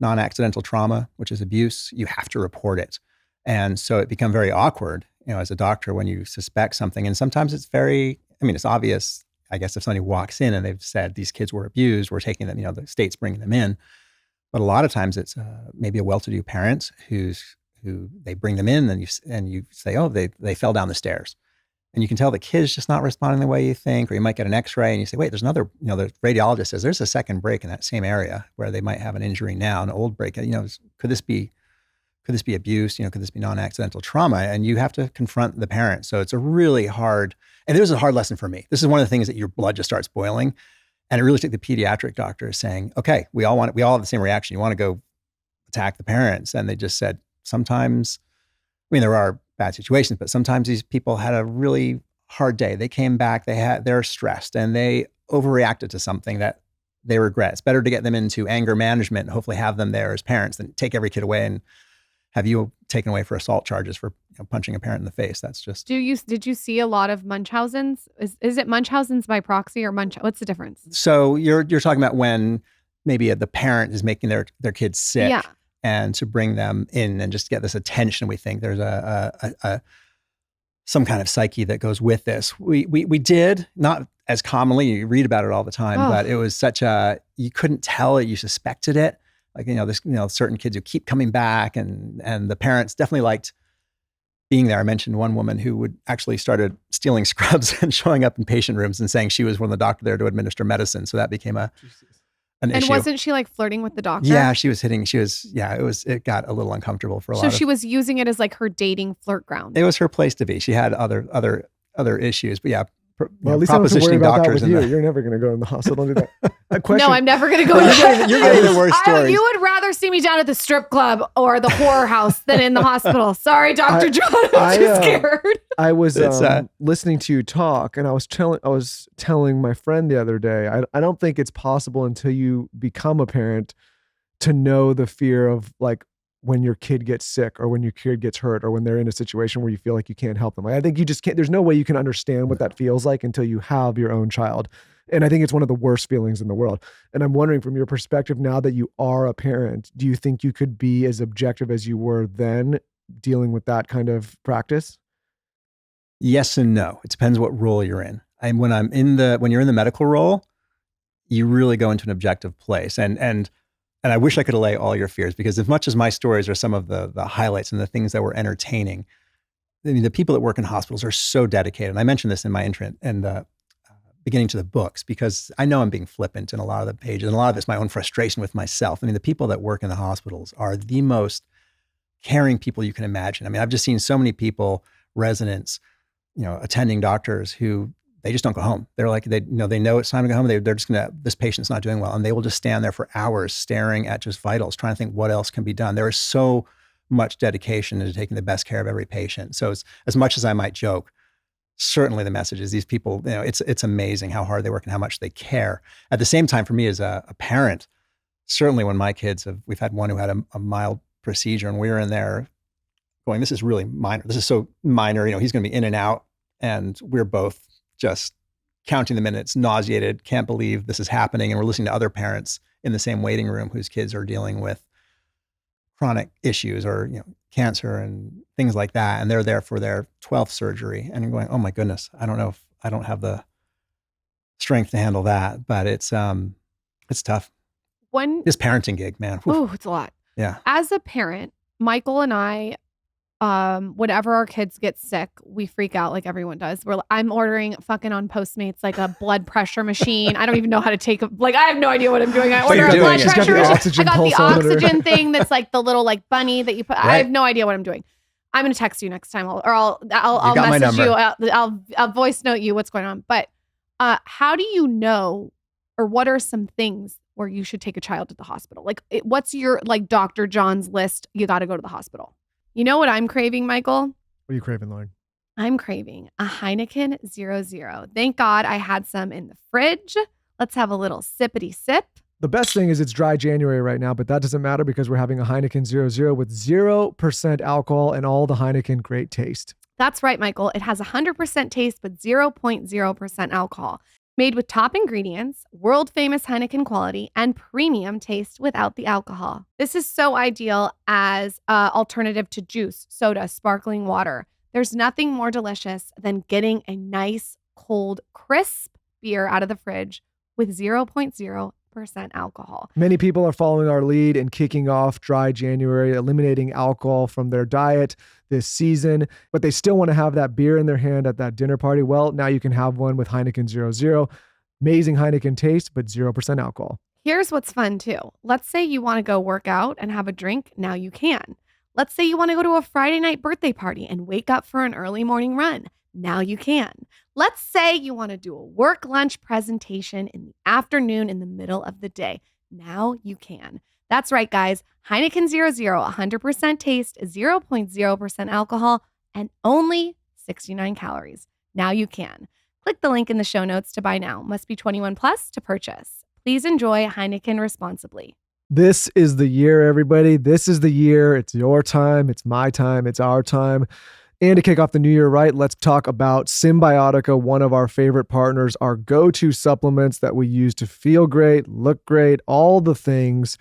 S1: non-accidental trauma, which is abuse, you have to report it. And so it become very awkward, as a doctor when you suspect something. And sometimes it's it's obvious, I guess, if somebody walks in and they've said these kids were abused, we're taking them, the state's bringing them in. But a lot of times it's maybe a well-to-do parent who they bring them in and you say, oh, they fell down the stairs. And you can tell the kid's just not responding the way you think, or you might get an x-ray and you say, wait, there's another, the radiologist says there's a second break in that same area where they might have an injury now, an old break. Could this be abuse? Could this be non-accidental trauma? And you have to confront the parent. So it's a really hard, and it was a hard lesson for me. This is one of the things that your blood just starts boiling. And it really took the pediatric doctor saying, okay, we all have the same reaction. You want to go attack the parents. And they just said, sometimes, there are bad situations, but sometimes these people had a really hard day. They came back, they're stressed and they overreacted to something that they regret. It's better to get them into anger management and hopefully have them there as parents than take every kid away and have you taken away for assault charges for punching a parent in the face. That's just.
S3: Did you see a lot of Munchausen's? Is it Munchausen's by proxy or what's the difference?
S1: So you're talking about when maybe the parent is making their kids sick.
S3: Yeah.
S1: And to bring them in and just get this attention, we think there's some kind of psyche that goes with this. We did, not as commonly, you read about it all the time, but it was you couldn't tell it, you suspected it. Like, certain kids who keep coming back and the parents definitely liked being there. I mentioned one woman who would actually started stealing scrubs and showing up in patient rooms and saying she was one of the doctor there to administer medicine. So that became an issue.
S3: And wasn't she like flirting with the doctor?
S1: Yeah, it got a little uncomfortable for a lot.
S3: So she was using it as like her dating flirt ground.
S1: It was her place to be. She had other issues, but yeah.
S2: Well, at least I don't have to worry about that with you. You're never going to go in the hospital and do that.
S3: No, I'm never going to go.
S1: You're getting the worst stories.
S3: You would rather see me down at the strip club or the horror house than in the hospital. Sorry, Dr. John. I'm too scared.
S2: I was listening to you talk, and I was telling my friend the other day, I don't think it's possible until you become a parent to know the fear of like when your kid gets sick or when your kid gets hurt or when they're in a situation where you feel like you can't help them. I think you just can't, there's no way you can understand what that feels like until you have your own child. And I think it's one of the worst feelings in the world. And I'm wondering from your perspective, now that you are a parent, do you think you could be as objective as you were then dealing with that kind of practice?
S1: Yes and no. It depends what role you're in. And when you're in the medical role, you really go into an objective place. And I wish I could allay all your fears, because as much as my stories are some of the highlights and the things that were entertaining, I mean, the people that work in hospitals are so dedicated. And I mentioned this in my intro and the beginning to the books, because I know I'm being flippant in a lot of the pages, and a lot of it's my own frustration with myself. I mean, the people that work in the hospitals are the most caring people you can imagine. I mean, I've just seen so many people, residents, attending doctors who they just don't go home. They're like, they know it's time to go home. They're just this patient's not doing well. And they will just stand there for hours staring at just vitals, trying to think what else can be done. There is so much dedication into taking the best care of every patient. So as much as I might joke, certainly the message is these people, it's amazing how hard they work and how much they care. At the same time, for me as a parent, certainly when my kids we've had one who had a mild procedure and we were in there going, this is really minor. This is so minor, he's going to be in and out. And we're both just counting the minutes, nauseated, can't believe this is happening. And we're listening to other parents in the same waiting room whose kids are dealing with chronic issues or, cancer and things like that. And they're there for their 12th surgery. And you're going, oh my goodness, I don't know if I don't have the strength to handle that, but it's tough. This parenting gig, man.
S3: Oh, it's a lot.
S1: Yeah.
S3: As a parent, Michael and I, whenever our kids get sick, we freak out like everyone does. I'm ordering fucking on Postmates like a blood pressure machine. I don't even know how to take I have no idea what I'm doing. I order a blood pressure machine. I got the oxygen thing that's like the little like bunny that you put. Right. I have no idea what I'm doing. I'm gonna text you next time, I'll message you. I'll voice note you what's going on. But how do you know, or what are some things where you should take a child to the hospital? Like, what's your like Dr. John's list? You got to go to the hospital. You know what I'm craving, Michael?
S2: What are you craving, Lauren?
S3: I'm craving a Heineken 00. Thank God I had some in the fridge. Let's have a little sippity sip.
S2: The best thing is it's dry January right now, but that doesn't matter because we're having a Heineken 00 with 0% alcohol and all the Heineken great taste.
S3: That's right, Michael. It has 100% taste, but 0.0% alcohol. Made with top ingredients, world-famous Heineken quality, and premium taste without the alcohol. This is so ideal as an alternative to juice, soda, sparkling water. There's nothing more delicious than getting a nice, cold, crisp beer out of the fridge with 0.0% alcohol.
S2: Many people are following our lead and kicking off dry January, eliminating alcohol from their diet this season, but they still want to have that beer in their hand at that dinner party. Well, now you can have one with Heineken 00. Amazing Heineken taste, but 0% alcohol.
S3: Here's what's fun too. Let's say you want to go work out and have a drink. Now you can. Let's say you want to go to a Friday night birthday party and wake up for an early morning run. Now you can. Let's say you want to do a work lunch presentation in the afternoon in the middle of the day. Now you can. That's right, guys. Heineken 00, 100% taste, 0.0% alcohol, and only 69 calories. Now you can. Click the link in the show notes to buy now. Must be 21 plus to purchase. Please enjoy Heineken responsibly.
S2: This is the year, everybody. This is the year. It's your time. It's my time. It's our time. And to kick off the new year right, let's talk about Symbiotica, one of our favorite partners, our go-to supplements that we use to feel great, look great, all the things.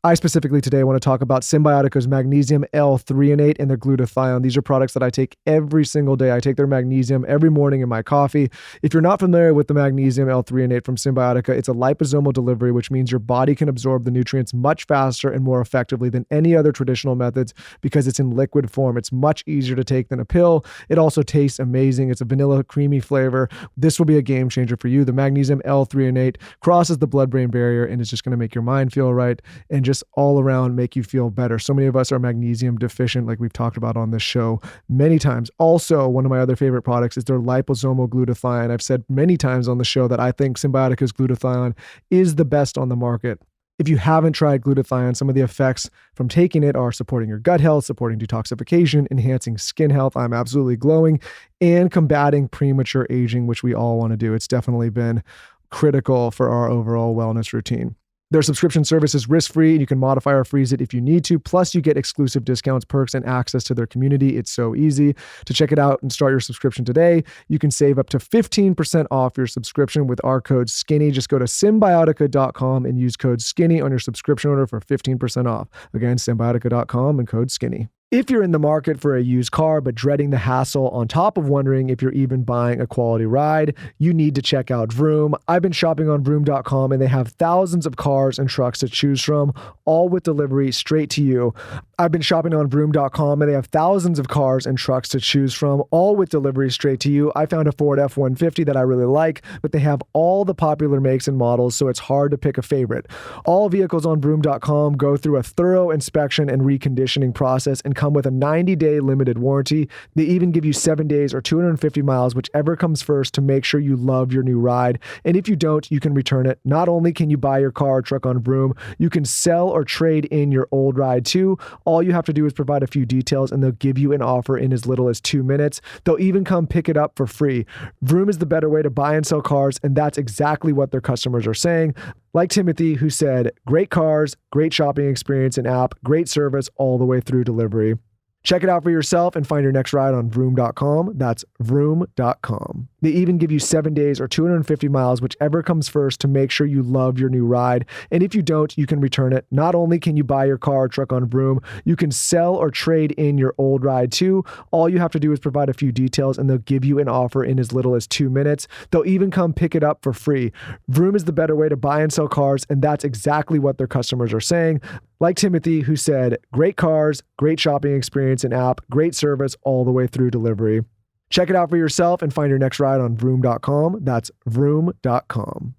S2: I specifically today want to talk about Symbiotica's magnesium L-threonate and their glutathione. These are products that I take every single day. I take their magnesium every morning in my coffee. If you're not familiar with the magnesium L-threonate from Symbiotica, it's a liposomal delivery, which means your body can absorb the nutrients much faster and more effectively than any other traditional methods because it's in liquid form. It's much easier to take than a pill. It also tastes amazing. It's a vanilla creamy flavor. This will be a game changer for you. The magnesium L-threonate crosses the blood-brain barrier and is just going to make your mind feel right and just all around make you feel better. So many of us are magnesium deficient, like we've talked about on this show many times. Also, one of my other favorite products is their liposomal glutathione. I've said many times on the show that I think Symbiotica's glutathione is the best on the market. If you haven't tried glutathione, some of the effects from taking it are supporting your gut health, supporting detoxification, enhancing skin health. I'm absolutely glowing, and combating premature aging, which we all want to do. It's definitely been critical for our overall wellness routine. Their subscription service is risk-free, and you can modify or freeze it if you need to. Plus, you get exclusive discounts, perks, and access to their community. It's so easy. To check it out and start your subscription today, you can save up to 15% off your subscription with our code SKINNY. Just go to Symbiotica.com and use code SKINNY on your subscription order for 15% off. Again, Symbiotica.com and code SKINNY. If you're in the market for a used car but dreading the hassle on top of wondering if you're even buying a quality ride, you need to check out Vroom. I've been shopping on Vroom.com and they have thousands of cars and trucks to choose from, all with delivery straight to you. I've been shopping on Vroom.com and they have thousands of cars and trucks to choose from, all with delivery straight to you. I found a Ford F-150 that I really like, but they have all the popular makes and models, so it's hard to pick a favorite. All vehicles on Vroom.com go through a thorough inspection and reconditioning process and come with a 90-day limited warranty. They even give you 7 days or 250 miles, whichever comes first, to make sure you love your new ride. And if you don't, you can return it. Not only can you buy your car or truck on Vroom, you can sell or trade in your old ride too. All you have to do is provide a few details and they'll give you an offer in as little as 2 minutes. They'll even come pick it up for free. Vroom is the better way to buy and sell cars, and that's exactly what their customers are saying. Like Timothy, who said, great cars, great shopping experience and app, great service all the way through delivery. Check it out for yourself and find your next ride on Vroom.com. That's Vroom.com. They even give you 7 days or 250 miles, whichever comes first, to make sure you love your new ride. And if you don't, you can return it. Not only can you buy your car or truck on Vroom, you can sell or trade in your old ride too. All you have to do is provide a few details and they'll give you an offer in as little as 2 minutes. They'll even come pick it up for free. Vroom is the better way to buy and sell cars, and that's exactly what their customers are saying. Like Timothy, who said, great cars, great shopping experience and app, great service all the way through delivery. Check it out for yourself and find your next ride on Vroom.com. That's Vroom.com.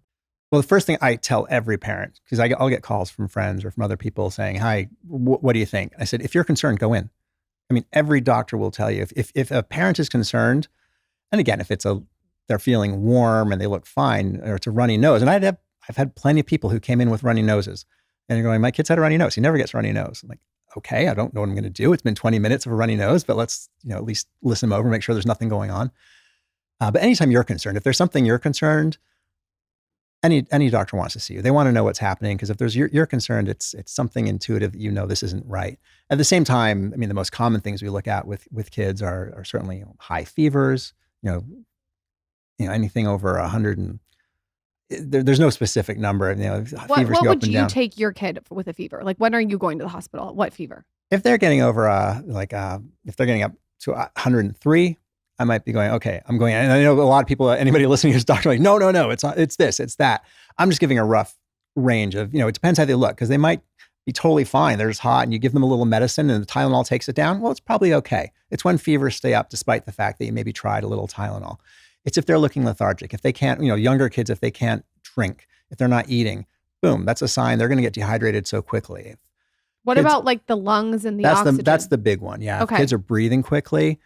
S1: Well, the first thing I tell every parent, because I'll get calls from friends or from other people saying, hi, what do you think? I said, if you're concerned, go in. I mean, every doctor will tell you if a parent is concerned, and again, if they're feeling warm and they look fine, or it's a runny nose. And I've had plenty of people who came in with runny noses and you're going, my kid's had a runny nose. He never gets a runny nose. I'm like, okay, I don't know what I'm going to do. It's been 20 minutes of a runny nose, but let's, at least listen over, make sure there's nothing going on. But anytime you're concerned, if there's something you're concerned, any doctor wants to see you. They want to know what's happening, because if you're concerned, it's something intuitive that this isn't right. At the same time, I mean, the most common things we look at with kids are certainly high fevers, anything over 100 and there's no specific number. Fevers
S3: What
S1: go up and
S3: would you
S1: down.
S3: take your kid with a fever? Like, when are you going to the hospital? What fever?
S1: If they're getting over if they're getting up to 103, I might be going, okay, I'm going. And I know a lot of people, anybody listening who's doctor, like, no, it's this, it's that. I'm just giving a rough range of, it depends how they look, because they might be totally fine. They're just hot, and you give them a little medicine and the Tylenol takes it down. Well, it's probably okay. It's when fevers stay up despite the fact that you maybe tried a little Tylenol. It's if they're looking lethargic, if they can't, younger kids, if they can't drink, if they're not eating, boom, that's a sign they're going to get dehydrated so quickly.
S3: What
S1: Kids,
S3: about like the lungs and the oxygen?
S1: That's the big one. Yeah.
S3: Okay.
S1: If kids are breathing quickly,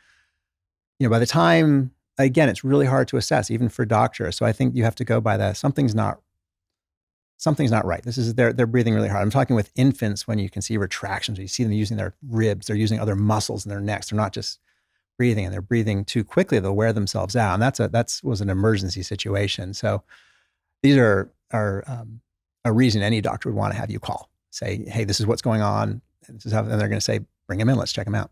S1: by the time, again, it's really hard to assess, even for doctors. So I think you have to go by that. Something's not right. They're breathing really hard. I'm talking with infants, when you can see retractions, you see them using their ribs, they're using other muscles in their necks. They're not just breathing, and they're breathing too quickly. They'll wear themselves out. And that was an emergency situation. So these are a reason any doctor would want to have you call, say, hey, this is what's going on. And they're going to say, bring him in. Let's check him out.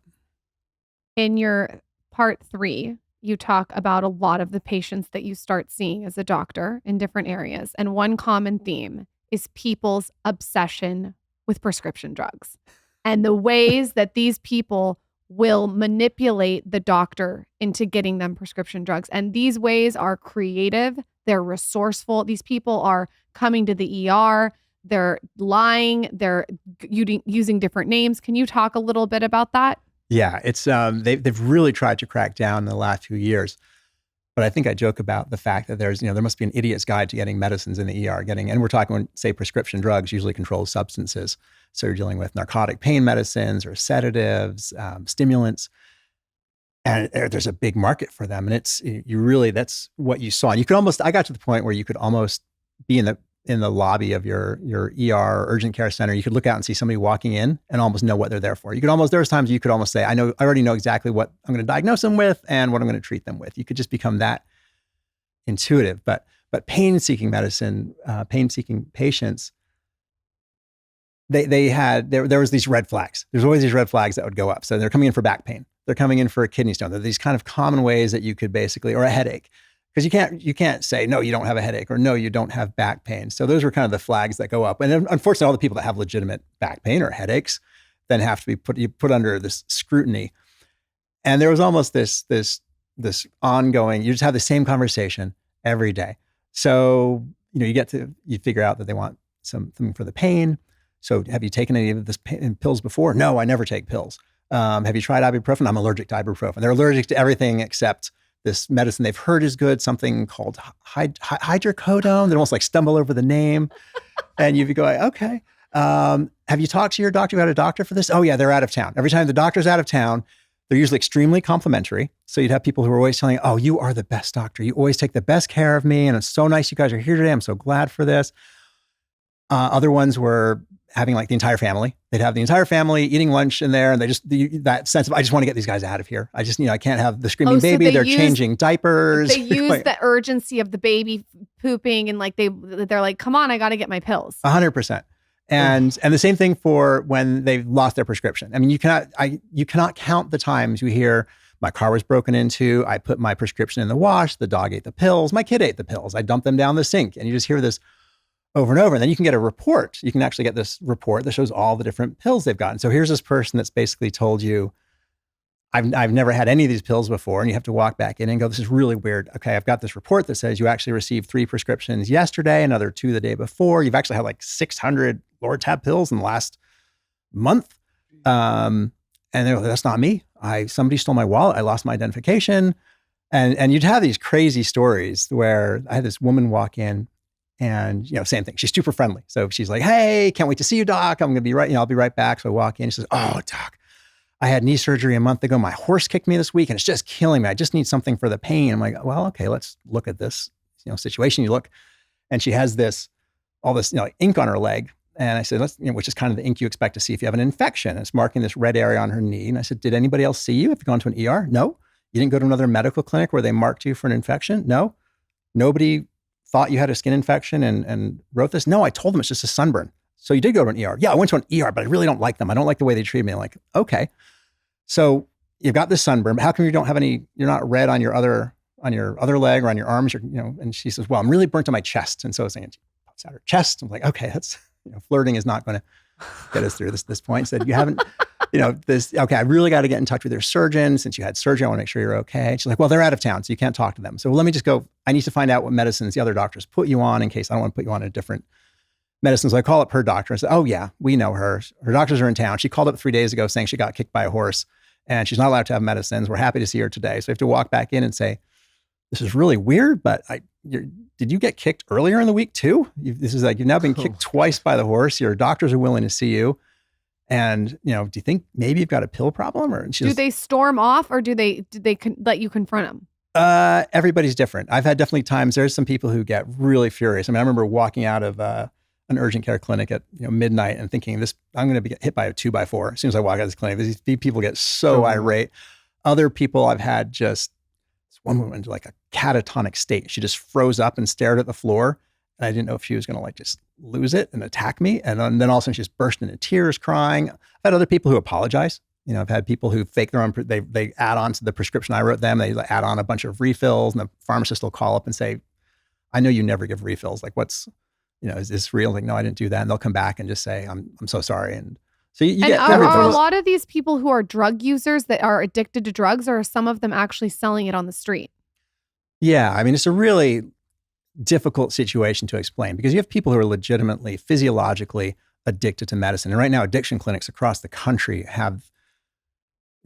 S3: In your part 3, you talk about a lot of the patients that you start seeing as a doctor in different areas. And one common theme is people's obsession with prescription drugs and the ways that these people will manipulate the doctor into getting them prescription drugs. And these ways are creative. They're resourceful. These people are coming to the ER. They're lying. They're using different names. Can you talk a little bit about that?
S1: Yeah, it's they've really tried to crack down in the last few years. But I think I joke about the fact that there's, there must be an idiot's guide to getting medicines in the ER, and we're talking, say, prescription drugs, usually controlled substances. So you're dealing with narcotic pain medicines or sedatives, stimulants, and there's a big market for them. And that's what you saw. And I got to the point where you could almost be in the lobby of your ER or urgent care center. You could look out and see somebody walking in and almost know what they're there for. There was times you could almost say, I already know exactly what I'm going to diagnose them with and what I'm going to treat them with. You could just become that intuitive. But pain-seeking medicine, pain-seeking patients, there was these red flags. There's always these red flags that would go up. So they're coming in for back pain. They're coming in for a kidney stone. There are these kind of common ways that you could basically, or a headache. Because you can't say, no, you don't have a headache, or no, you don't have back pain. So those are kind of the flags that go up. And then, unfortunately, all the people that have legitimate back pain or headaches then have to be put under this scrutiny. And there was almost this ongoing, you just have the same conversation every day. So, you figure out that they want something for the pain. So have you taken any of this pills before? No, I never take pills. Have you tried ibuprofen? I'm allergic to ibuprofen. They're allergic to everything except this medicine they've heard is good, something called hydrocodone. They almost like stumble over the name. And you go, okay. Have you talked to your doctor? You had a doctor for this? Oh yeah, they're out of town. Every time the doctor's out of town, they're usually extremely complimentary. So you'd have people who are always telling you, oh, you are the best doctor. You always take the best care of me. And it's so nice you guys are here today. I'm so glad for this. Other ones were having like the entire family. They'd have the entire family eating lunch in there, and that sense of, I just want to get these guys out of here. I just, I can't have the screaming baby. They're changing diapers.
S3: They use the urgency of the baby pooping, and like they're like, come on, I got to get my pills.
S1: 100%. And the same thing for when they've lost their prescription. I mean, you cannot count the times you hear, My car was broken into. I put my prescription in the wash. The dog ate the pills. My kid ate the pills. I dumped them down the sink. And you just hear this over and over. And then you can get a report. You can actually get this report that shows all the different pills they've gotten. So here's this person that's basically told you, I've never had any of these pills before. And you have to walk back in and go, this is really weird. Okay, I've got this report that says you actually received 3 prescriptions yesterday, another 2 the day before. You've actually had like 600 Lortab pills in the last month. And they're like, that's not me. Somebody stole my wallet. I lost my identification. And you'd have these crazy stories where I had this woman walk in and, same thing. She's super friendly. So she's like, hey, can't wait to see you, doc. I'm going to be right, I'll be right back. So I walk in. She says, oh, doc, I had knee surgery a month ago. My horse kicked me this week and it's just killing me. I just need something for the pain. I'm like, well, okay, let's look at this, situation. You look, and she has all this, ink on her leg. And I said, which is kind of the ink you expect to see if you have an infection. It's marking this red area on her knee. And I said, did anybody else see you? Have you gone to an ER? No. You didn't go to another medical clinic where they marked you for an infection? No. Nobody thought you had a skin infection and wrote this? No, I told them it's just a sunburn. So you did go to an ER. Yeah, I went to an ER, but I really don't like them. I don't like the way they treat me. I'm like, okay. So you've got this sunburn, but how come you don't have you're not red on your other leg or on your arms? And she says, well, I'm really burnt on my chest. And so I was saying, she pops out her chest. I'm like, okay, that's, flirting is not going to get us through this point. Said, you haven't, okay, I really got to get in touch with your surgeon. Since you had surgery, I want to make sure you're okay. She's like, well, they're out of town, so you can't talk to them. So let me just go. I need to find out what medicines the other doctors put you on in case I don't want to put you on a different medicine. So I call up her doctor and said, oh yeah, we know her. Her doctors are in town. She called up 3 days ago saying she got kicked by a horse and she's not allowed to have medicines. We're happy to see her today. So I have to walk back in and say, this is really weird, but did you get kicked earlier in the week too? This is like, you've now been kicked twice by the horse. Your doctors are willing to see you. And, do you think maybe you've got a pill problem? Or
S3: do they storm off or do they let you confront them?
S1: Everybody's different. I've had definitely times, there's some people who get really furious. I mean, I remember walking out of an urgent care clinic at midnight and thinking I'm going to be hit by a 2x4 as soon as I walk out of this clinic. These people get so irate. Other people I've had one woman went into like a catatonic state. She just froze up and stared at the floor. And I didn't know if she was going to just lose it and attack me. And then all of a sudden she just burst into tears crying. I've had other people who apologize. I've had people who fake their own, they add on to the prescription I wrote them. They add on a bunch of refills and the pharmacist will call up and say, I know you never give refills. Like is this real? Like, no, I didn't do that. And they'll come back and just say, I'm so sorry. And so you get
S3: are a lot of these people who are drug users that are addicted to drugs, or are some of them actually selling it on the street?
S1: Yeah. I mean, it's a really difficult situation to explain because you have people who are legitimately physiologically addicted to medicine. And right now, addiction clinics across the country have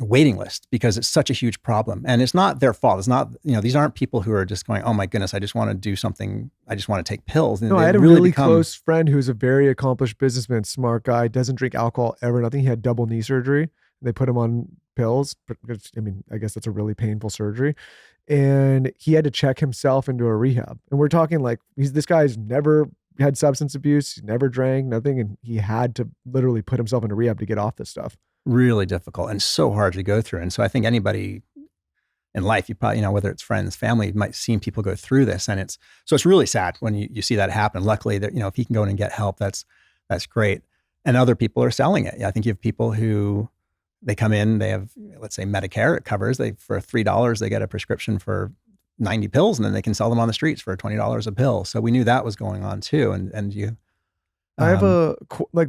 S1: a waiting list because it's such a huge problem. And it's not their fault. It's not, these aren't people who are just going, oh my goodness, I just want to do something. I just want to take pills. And
S2: no, I had a really close friend who's a very accomplished businessman, smart guy, doesn't drink alcohol ever. And I think he had double knee surgery. They put him on pills. I guess that's a really painful surgery. And he had to check himself into a rehab. And we're talking like, this guy's never had substance abuse. He's never drank, nothing. And he had to literally put himself into rehab to get off this stuff.
S1: Really difficult and so hard to go through. And so I think anybody in life, you probably, whether it's friends, family, might see people go through this. And it's really sad when you see that happen. Luckily that, if he can go in and get help, that's great. And other people are selling it. I think you have people who they come in, they have, let's say Medicare, it covers, for $3, they get a prescription for 90 pills and then they can sell them on the streets for $20 a pill. So we knew that was going on too. And you,
S2: I have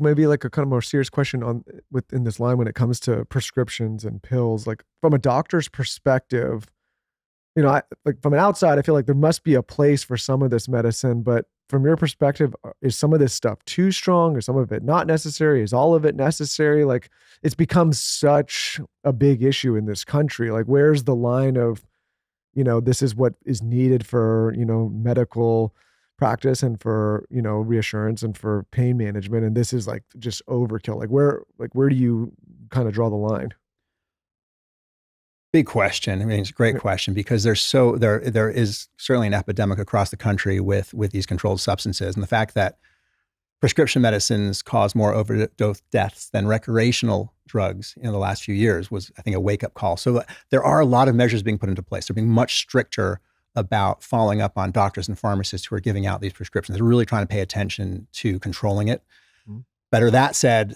S2: maybe a kind of more serious question within this line when it comes to prescriptions and pills. Like from a doctor's perspective, from an outside, I feel like there must be a place for some of this medicine. But from your perspective, is some of this stuff too strong, or some of it not necessary? Is all of it necessary? Like it's become such a big issue in this country. Like where's the line of, this is what is needed for medical practice and for reassurance and for pain management, and this is like just overkill. Where do you kind of draw the line?
S1: Big question. I mean, it's a great question because there is certainly an epidemic across the country with these controlled substances, and the fact that prescription medicines cause more overdose deaths than recreational drugs in the last few years was, I think, a wake-up call. So there are a lot of measures being put into place. They're being much stricter about following up on doctors and pharmacists who are giving out these prescriptions. They're really trying to pay attention to controlling it. Mm-hmm. Better that said,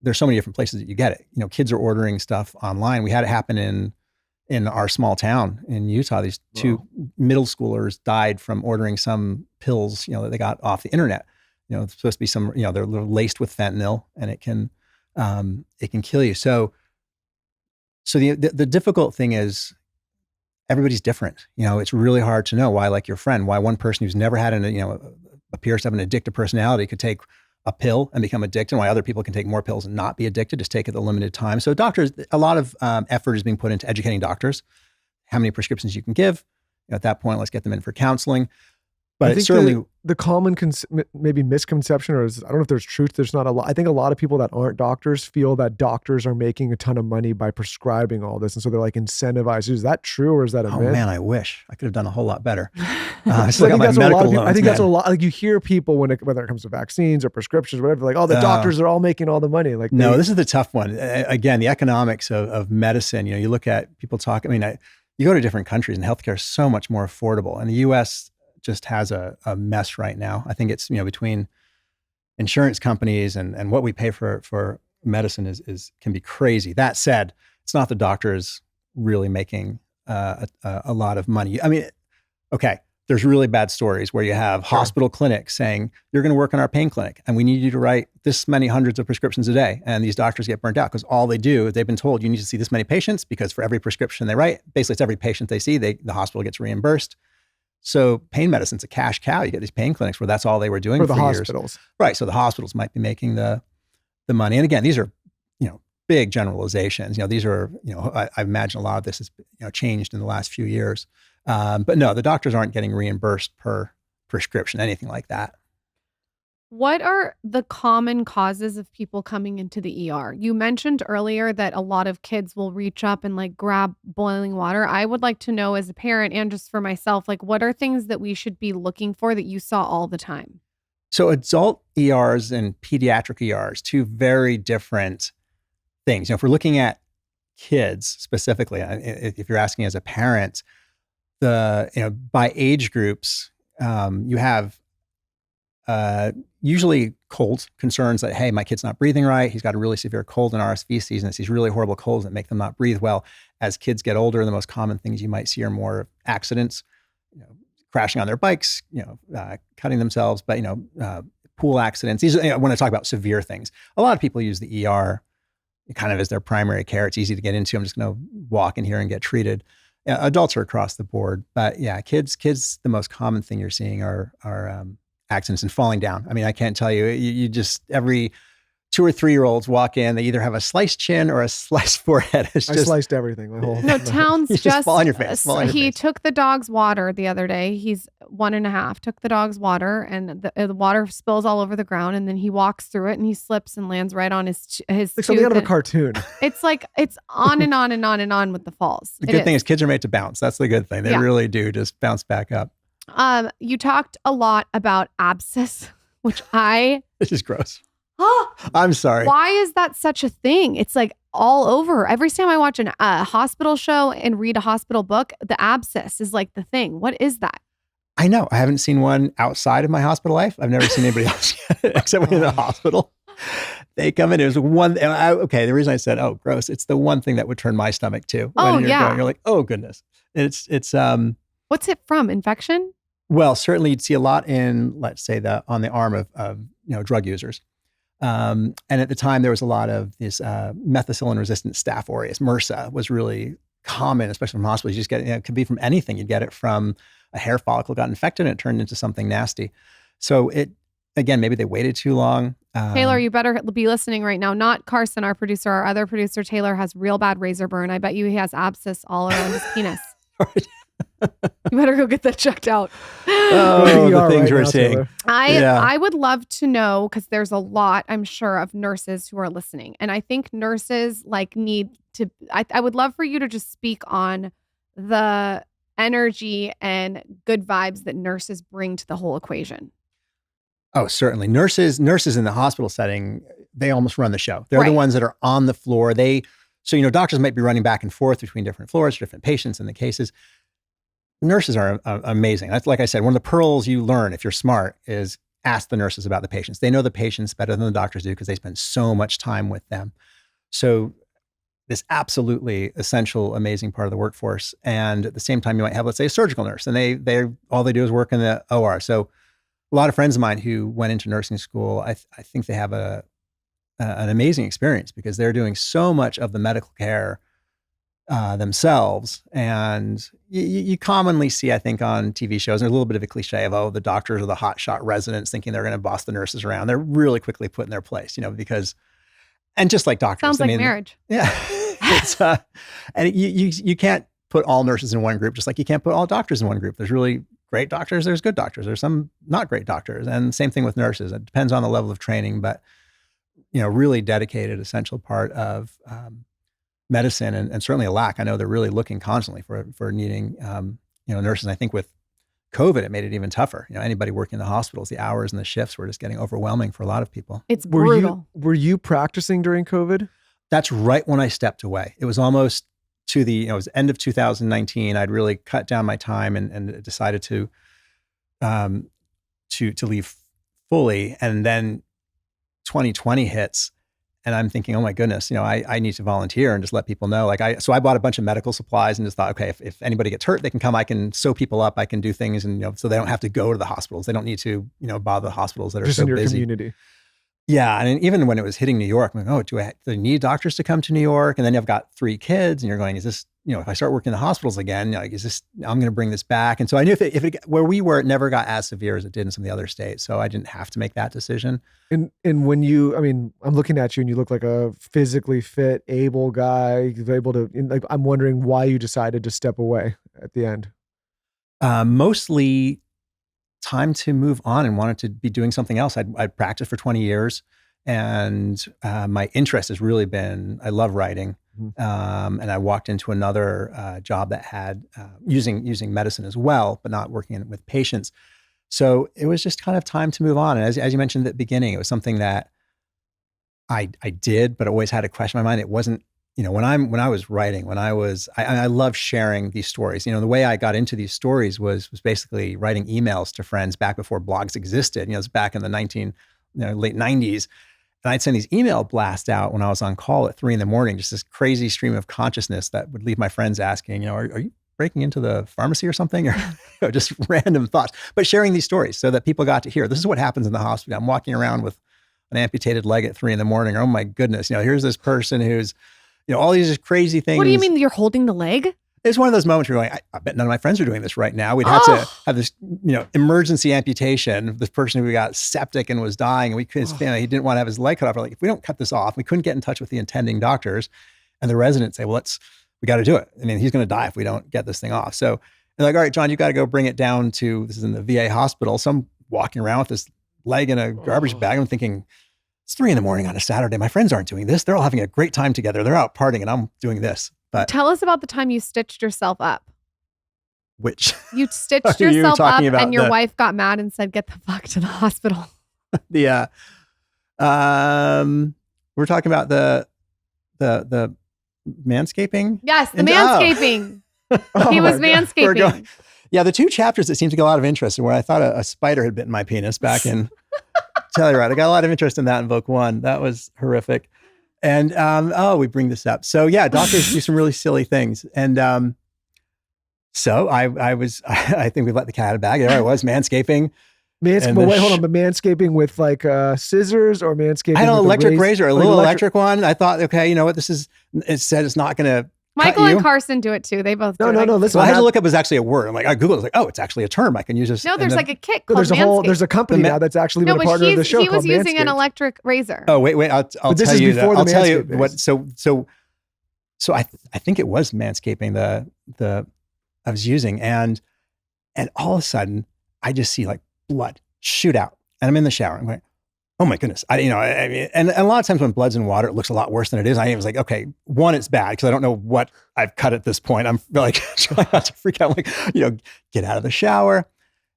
S1: there's so many different places that you get it. Kids are ordering stuff online. We had it happen in in our small town in Utah, these two middle schoolers died from ordering some pills, that they got off the internet. It's supposed to be some, they're laced with fentanyl, and it can kill you. So the difficult thing is everybody's different. It's really hard to know why, like your friend, why one person who's never had appears to have an addictive personality could take a pill and become addicted, and why other people can take more pills and not be addicted, just take it a limited time. So doctors, a lot of effort is being put into educating doctors, how many prescriptions you can give. At that point, let's get them in for counseling. But
S2: I think
S1: certainly
S2: the common maybe misconception, or I don't know if there's truth. There's not a lot. I think a lot of people that aren't doctors feel that doctors are making a ton of money by prescribing all this, and so they're like incentivized. Is that true, or is that a myth?
S1: Oh man, I wish I could have done a whole lot better.
S2: I think that's what a lot of people. I think that's a lot. Like you hear people whether it comes to vaccines or prescriptions, or whatever, like, oh, the doctors are all making all the money. Like,
S1: no, this is the tough one. Again, the economics of medicine. You look at people talk. I mean, you go to different countries, and healthcare is so much more affordable. And the U.S. just has a mess right now. I think it's, between insurance companies and what we pay for medicine can be crazy. That said, it's not the doctors really making a lot of money. I mean, okay, there's really bad stories where you have hospital clinics saying, you're going to work in our pain clinic and we need you to write this many hundreds of prescriptions a day. And these doctors get burnt out because all they do, they've been told you need to see this many patients, because for every prescription they write, basically it's every patient they see, the hospital gets reimbursed. So pain medicine's a cash cow. You get these pain clinics where that's all they were doing for
S2: the
S1: years.
S2: Hospitals.
S1: Right. So the hospitals might be making the money. And again, these are, big generalizations. These are, I imagine a lot of this has, changed in the last few years. But no, the doctors aren't getting reimbursed per prescription, anything like that.
S3: What are the common causes of people coming into the ER? You mentioned earlier that a lot of kids will reach up and like grab boiling water. I would like to know, as a parent and just for myself, like, what are things that we should be looking for that you saw all the time?
S1: So adult ERs and pediatric ERs, two very different things. If we're looking at kids specifically, if you're asking as a parent, by age groups, you have usually cold concerns that, hey, my kid's not breathing right. He's got a really severe cold in RSV season. It's these really horrible colds that make them not breathe well. As kids get older, the most common things you might see are more accidents, crashing on their bikes, cutting themselves, but, pool accidents. These are, when I talk about severe things, a lot of people use the ER kind of as their primary care. It's easy to get into. I'm just going to walk in here and get treated. Adults are across the board, but yeah, kids, the most common thing you're seeing are accidents and falling down. I mean, I can't tell you, you just, every 2 or 3 year olds walk in, they either have a sliced chin or a sliced forehead. I
S2: sliced everything. My whole
S3: no, Towns just
S1: fall on your face.
S3: He took the dog's water the other day. He's 1.5, took the dog's water, and the water spills all over the ground, and then he walks through it and he slips and lands right on his
S2: like something out of a cartoon.
S3: It's like, it's on and on and on and on with the falls.
S1: The good thing is kids are made to bounce. That's the good thing. They really do just bounce back up.
S3: You talked a lot about abscess, which
S1: This is gross. I'm sorry.
S3: Why is that such a thing? It's like all over. Every time I watch a hospital show and read a hospital book, the abscess is like the thing. What is that?
S1: I know. I haven't seen one outside of my hospital life. I've never seen anybody else except when in the hospital. They come in. It was one. Okay. The reason I said, oh, gross. It's the one thing that would turn my stomach too.
S3: Oh, yeah.
S1: You're like, oh goodness. It's
S3: What's it from? Infection?
S1: Well, certainly you'd see a lot in, let's say, on the arm of drug users. And at the time, there was a lot of this methicillin-resistant Staph aureus. MRSA was really common, especially from hospitals. You just get it could be from anything. You'd get it from a hair follicle got infected and it turned into something nasty. So again, maybe they waited too long.
S3: Taylor, you better be listening right now. Not Carson, our producer. Our other producer, Taylor, has real bad razor burn. I bet you he has abscess all around his penis. You better go get that checked out.
S1: Oh, the things we're seeing.
S3: I would love to know, because there's a lot, I'm sure, of nurses who are listening. And I think nurses need to, I would love for you to just speak on the energy and good vibes that nurses bring to the whole equation.
S1: Oh, certainly. Nurses in the hospital setting, they almost run the show. They're the ones that are on the floor. So doctors might be running back and forth between different floors, different patients in the cases. Nurses are amazing. That's, like I said, one of the pearls you learn if you're smart is ask the nurses about the patients. They know the patients better than the doctors do because they spend so much time with them. So this absolutely essential, amazing part of the workforce. And at the same time, you might have, let's say, a surgical nurse, and they all they do is work in the OR. So a lot of friends of mine who went into nursing school, I think they have an amazing experience because they're doing so much of the medical care themselves. And you commonly see, I think, on TV shows, there's a little bit of a cliche of, oh, the doctors are the hotshot residents thinking they're going to boss the nurses around. They're really quickly put in their place, because, and just like doctors.
S3: Sounds like marriage.
S1: Yeah. It's, and you can't put all nurses in one group, just like you can't put all doctors in one group. There's really great doctors, there's good doctors, there's some not great doctors. And same thing with nurses. It depends on the level of training, but, really dedicated, essential part of medicine, and certainly a lack. I know they're really looking constantly for needing, nurses. And I think with COVID, it made it even tougher. Anybody working in the hospitals, the hours and the shifts were just getting overwhelming for a lot of people.
S3: It's brutal.
S2: Were you practicing during COVID?
S1: That's right when I stepped away. It was almost to it was end of 2019. I'd really cut down my time and decided to leave fully. And then 2020 hits, and I'm thinking, oh my goodness, I need to volunteer and just let people know. So I bought a bunch of medical supplies and just thought, okay, if anybody gets hurt, they can come. I can sew people up. I can do things, and so they don't have to go to the hospitals. They don't need to bother the hospitals that are
S2: just
S1: so
S2: in your
S1: busy.
S2: Community.
S1: Yeah, and even when it was hitting New York, I'm like, oh, do I need doctors to come to New York? And then you've got 3 kids, and you're going, is this, if I start working in the hospitals again, is this, I'm going to bring this back? And so I knew if it where we were, it never got as severe as it did in some of the other states. So I didn't have to make that decision.
S2: And when I'm looking at you and you look like a physically fit, able guy, you're able to, I'm wondering why you decided to step away at the end.
S1: Mostly time to move on and wanted to be doing something else. I'd practiced for 20 years, and my interest has really been, I love writing. And I walked into another job that had using medicine as well, but not working with patients. So it was just kind of time to move on. And as you mentioned at the beginning, it was something that I did, but always had a question in my mind. It wasn't, when I was writing, I love sharing these stories. The way I got into these stories was basically writing emails to friends back before blogs existed. It was back in the late 90s. And I'd send these email blasts out when I was on call at 3 a.m, just this crazy stream of consciousness that would leave my friends asking, are you breaking into the pharmacy or something? Or just random thoughts, but sharing these stories so that people got to hear, this is what happens in the hospital. I'm walking around with an amputated leg at 3 a.m. Oh my goodness. Here's this person who's, all these crazy things.
S3: What do you mean you're holding the leg?
S1: It's one of those moments where you're going, I bet none of my friends are doing this right now. We'd have to have this, emergency amputation. This person who got septic and was dying, and we couldn't, he didn't want to have his leg cut off. We're like, if we don't cut this off, we couldn't get in touch with the attending doctors, and the residents say, well, we got to do it. I mean, he's going to die if we don't get this thing off. So they're like, all right, John, you got to go bring it down to, this is in the VA hospital. So I'm walking around with this leg in a garbage bag. I'm thinking, it's 3 a.m. on a Saturday. My friends aren't doing this. They're all having a great time together. They're out partying, and I'm doing this. But
S3: tell us about the time you stitched yourself up.
S1: Which
S3: you stitched yourself up, and your wife got mad and said, "Get the fuck to the hospital."
S1: We're talking about the manscaping.
S3: Yes, the manscaping. He was manscaping.
S1: The 2 chapters that seemed to get a lot of interest, and where I thought a spider had bitten my penis back in. Telluride. I got a lot of interest in that in book 1. That was horrific. And, we bring this up. So yeah, doctors do some really silly things. And, so I think we let the cat out of the bag. There I was, manscaping.
S2: But wait, hold on. But manscaping with like scissors, or manscaping?
S1: I had an electric razor, a little electric one. I thought, okay, you know what? It said it's not going to.
S3: Michael and Carson do it too. They both do it.
S2: No. Listen,
S1: I had to look up, it's actually a word. I'm like, I Googled it. I was like, oh, it's actually a term. I can use this.
S3: No, there's like a kit called
S2: there's a company now that's actually been a partner of the show.
S3: He was using an electric razor.
S1: Oh, wait. I'll tell you that. I'll tell you what. So I think it was manscaping the I was using, and all of a sudden I just see like blood shoot out, and I'm in the shower. I'm like, oh my goodness. I mean, and a lot of times when blood's in water, it looks a lot worse than it is. I was like, okay, one, it's bad because I don't know what I've cut at this point. I'm like trying not to freak out, like, get out of the shower.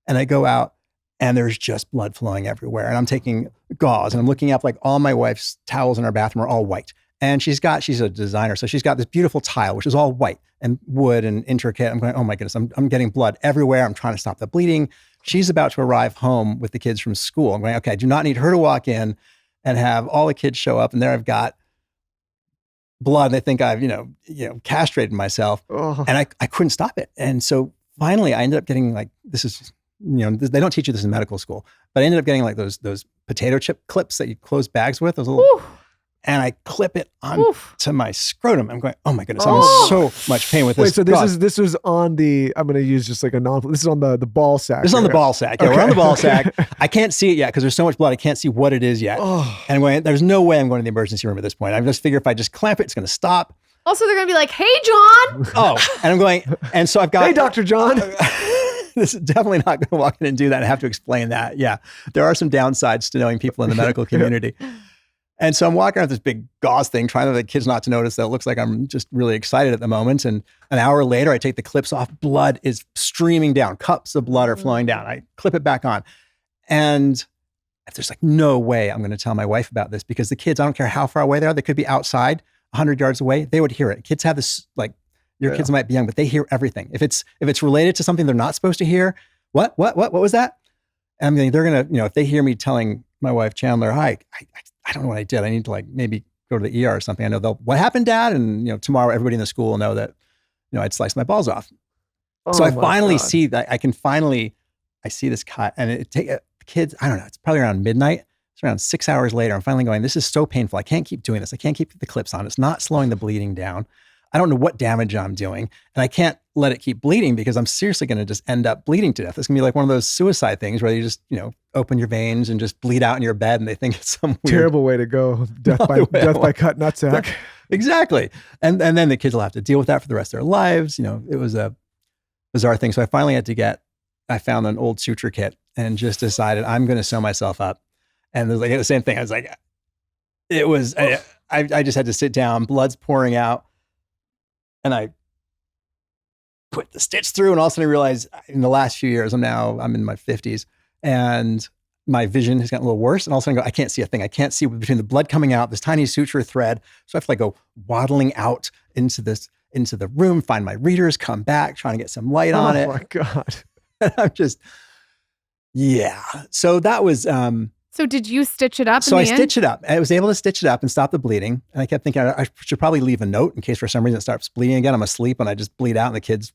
S1: And I go out, and there's just blood flowing everywhere. And I'm taking gauze, and I'm looking up, like, all my wife's towels in our bathroom are all white. And she's a designer. So she's got this beautiful tile, which is all white and wood and intricate. I'm going, oh my goodness, I'm getting blood everywhere. I'm trying to stop the bleeding. She's about to arrive home with the kids from school. I'm going, okay, I do not need her to walk in and have all the kids show up. And there I've got blood. They think I've, castrated myself,
S2: Oh.
S1: and I couldn't stop it. And so finally I ended up getting like, this is, they don't teach you this in medical school, but I ended up getting like those potato chip clips that you close bags with, those little,
S3: Oof.
S1: and I clip it
S3: Oof.
S1: onto my scrotum. I'm going, oh my goodness, I'm
S3: Oh.
S1: in so much pain with this.
S2: Wait, so
S1: God.
S2: this was on the, I'm going to use just like this is on the ball sack.
S1: This is on the
S2: right?
S1: ball sack. Yeah, we're on the ball sack. I can't see it yet because there's so much blood. I can't see what it is yet.
S2: Oh.
S1: And I'm going, there's no way I'm going to the emergency room at this point. I just figure if I just clamp it, it's going to stop.
S3: Also, they're gonna be like, "Hey, John."
S1: Oh, and I'm going, and so I've got.
S2: Hey, Dr. John.
S1: This is definitely not going to walk in and do that and have to explain that. Yeah, there are some downsides to knowing people in the medical community. And so I'm walking around with this big gauze thing, trying to get the kids not to notice that it looks like I'm just really excited at the moment. And an hour later, I take the clips off. Blood is streaming down. Cups of blood are flowing down. I clip it back on. And there's like no way I'm going to tell my wife about this because the kids, I don't care how far away they are, they could be outside 100 yards away. They would hear it. Kids have this, like, your kids might be young, but they hear everything. If it's related to something they're not supposed to hear, what was that? And I'm going, they're going to, if they hear me telling my wife, Chandler, hi, I don't know what I did. I need to like maybe go to the ER or something. I know what happened, Dad? And, tomorrow everybody in the school will know that, I'd sliced my balls off. So I finally see that I see this cut and the kids, I don't know, it's probably around midnight. It's around 6 hours later. I'm finally going, this is so painful. I can't keep doing this. I can't keep the clips on. It's not slowing the bleeding down. I don't know what damage I'm doing. And I can't let it keep bleeding because I'm seriously going to just end up bleeding to death. It's going to be like one of those suicide things where you just, open your veins and just bleed out in your bed and they think it's some weird.
S2: Terrible way to go. Death by cut nutsack.
S1: Exactly. And then the kids will have to deal with that for the rest of their lives. It was a bizarre thing. So I finally I found an old suture kit and just decided I'm going to sew myself up. And it was like the same thing. I was like, I just had to sit down, blood's pouring out. And I put the stitch through and all of a sudden I realized in the last few years, I'm in my 50s and my vision has gotten a little worse. And all of a sudden I go, I can't see a thing. I can't see between the blood coming out, this tiny suture thread. So I have to like go waddling out into the room, find my readers, come back, trying to get some light on it.
S2: Oh my God.
S1: I'm just, yeah. So that was,
S3: So did you stitch it up?
S1: So I stitched it up. I was able to stitch it up and stop the bleeding. And I kept thinking I should probably leave a note in case for some reason it starts bleeding again. I'm asleep and I just bleed out and the kids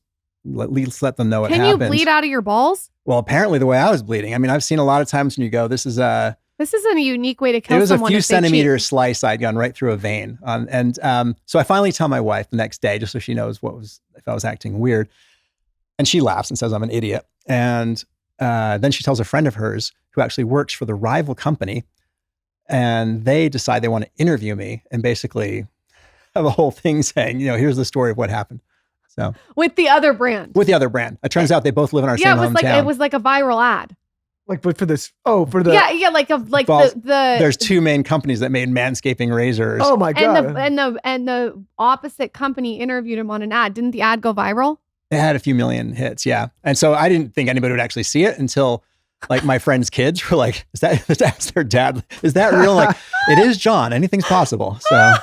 S1: at least let them know what happened.
S3: Can you bleed out of your balls?
S1: Well, apparently the way I was bleeding. I mean, I've seen a lot of times when you go, this is a
S3: unique way to kill someone.
S1: It was a few
S3: if they
S1: centimeter
S3: cheat.
S1: slice I'd gone right through a vein. So I finally tell my wife the next day, just so she knows if I was acting weird. And she laughs and says I'm an idiot. And then she tells a friend of hers who actually works for the rival company. And they decide they want to interview me and basically have a whole thing saying, here's the story of what happened. So
S3: With the other brand.
S1: It turns out they both live in our same hometown.
S3: It was like a viral ad.
S2: Like, but for this, for the.
S3: Yeah,
S1: There's two main companies that made manscaping razors.
S2: Oh my God.
S3: And the opposite company interviewed him on an ad. Didn't the ad go viral?
S1: It had a few million hits, yeah. And so I didn't think anybody would actually see it until like my friends' kids were like, that's their dad. Is that real? Like, it is John. Anything's possible. So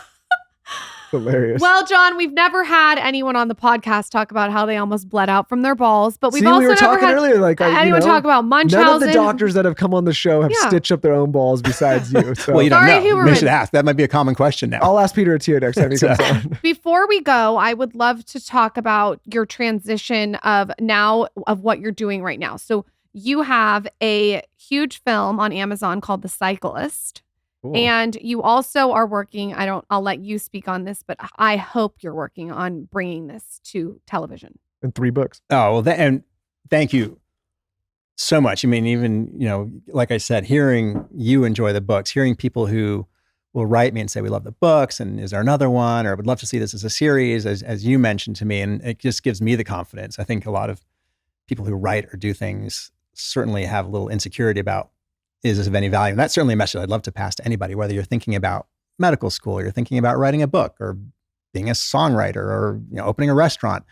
S2: hilarious.
S3: Well, John, we've never had anyone on the podcast talk about how they almost bled out from their balls, but we were
S2: never
S3: talking
S2: had earlier, like
S3: anyone talk about Munchausen.
S2: None of the doctors that have come on the show have stitched up their own balls besides you. So.
S1: Well, you don't
S3: Sorry,
S1: know.
S3: Huberman.
S1: You should ask. That might be a common question now.
S2: I'll ask Peter Attia next time he comes on.
S3: Before we go, I would love to talk about your transition of what you're doing right now. So you have a huge film on Amazon called The Cyclist.
S2: Cool.
S3: And you also are working, I'll let you speak on this, but I hope you're working on bringing this to television.
S2: And 3 books.
S1: Oh, well, and thank you so much. I mean, even, like I said, hearing you enjoy the books, hearing people who will write me and say, we love the books, and is there another one? Or I would love to see this as a series, as you mentioned to me. And it just gives me the confidence. I think a lot of people who write or do things certainly have a little insecurity about, is this of any value? And that's certainly a message I'd love to pass to anybody, whether you're thinking about medical school, or you're thinking about writing a book, or being a songwriter, or opening a restaurant.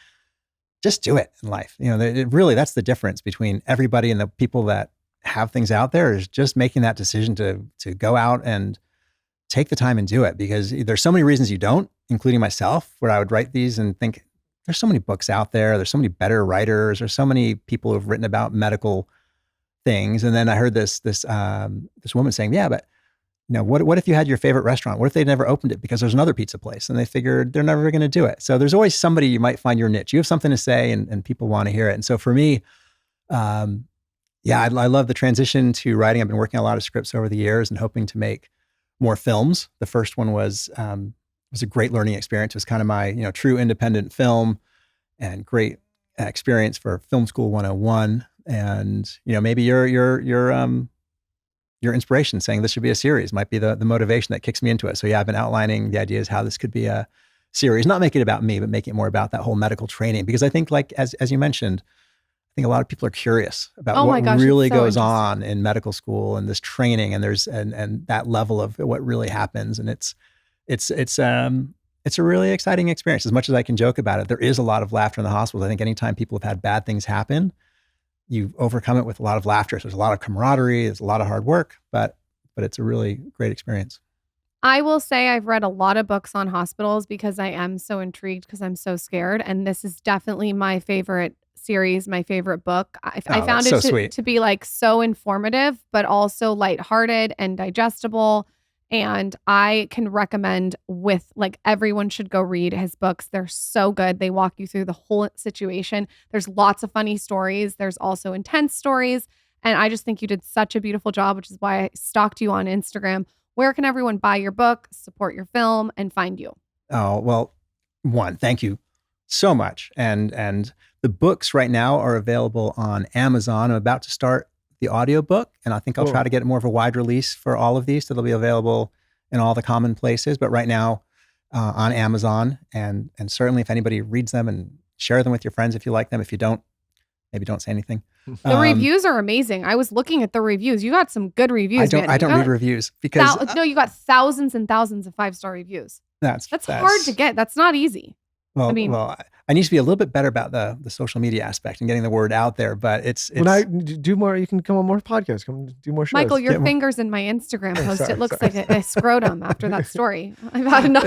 S1: Just do it in life. That's the difference between everybody and the people that have things out there, is just making that decision to go out and take the time and do it. Because there's so many reasons you don't, including myself, where I would write these and think, there's so many books out there. There's so many better writers. There's so many people who've written about medical things. And then I heard this woman saying, yeah, but what if you had your favorite restaurant? What if they never opened it because there's another pizza place and they figured they're never going to do it? So there's always somebody you might find your niche. You have something to say and people want to hear it. And so for me, I love the transition to writing. I've been working on a lot of scripts over the years and hoping to make more films. The first one was a great learning experience. It was kind of my, true independent film and great experience for Film School 101. And, maybe your inspiration saying this should be a series might be the motivation that kicks me into it. So I've been outlining the ideas how this could be a series, not make it about me, but make it more about that whole medical training. Because I think as you mentioned, I think a lot of people are curious about what really goes on in medical school and this training and and that level of what really happens. And it's a really exciting experience. As much as I can joke about it, there is a lot of laughter in the hospitals. I think anytime people have had bad things happen, you overcome it with a lot of laughter. So there's a lot of camaraderie, there's a lot of hard work, but it's a really great experience.
S3: I will say I've read a lot of books on hospitals because I am so intrigued because I'm so scared. And this is definitely my favorite series, my favorite book. I found it to be like so informative, but also lighthearted and digestible. And I can recommend everyone should go read his books. They're so good. They walk you through the whole situation. There's lots of funny stories. There's also intense stories. And I just think you did such a beautiful job, which is why I stalked you on Instagram. Where can everyone buy your book, support your film, and find you?
S1: Oh, well, thank you so much. And the books right now are available on Amazon. I'm about to start the audiobook, and I think I'll try to get more of a wide release for all of these, so they'll be available in all the common places. But right now, on Amazon, and certainly if anybody reads them and share them with your friends if you like them. If you don't, maybe don't say anything.
S3: The reviews are amazing. I was looking at the reviews. You got some good reviews.
S1: I don't read reviews because
S3: you got thousands and thousands of 5-star reviews. That's hard to get. That's not easy.
S1: Well, I need to be a little bit better about the social media aspect and getting the word out there. But it's
S2: when I do more, you can come on more podcasts, come do more shows.
S3: Michael, your finger's in my Instagram post. It looks like a scrotum after that story. I've had enough.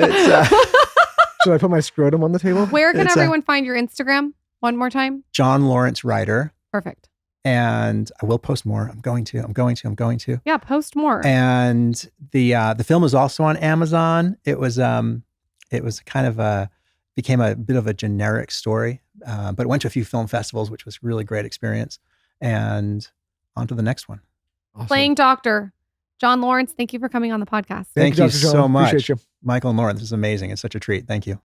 S2: Should I put my scrotum on the table?
S3: Where can everyone find your Instagram? One more time.
S1: John Lawrence Writer.
S3: Perfect.
S1: And I will post more. I'm going to.
S3: Yeah, post more.
S1: And the film is also on Amazon. It was kind of became a bit of a generic story, but went to a few film festivals, which was really great experience. And on to the next one.
S3: Awesome. Playing Doctor. John Lawrence, thank you for coming on the podcast.
S1: Thank you so much.
S2: Appreciate you.
S1: Michael and Lauren, this is amazing. It's such a treat. Thank you.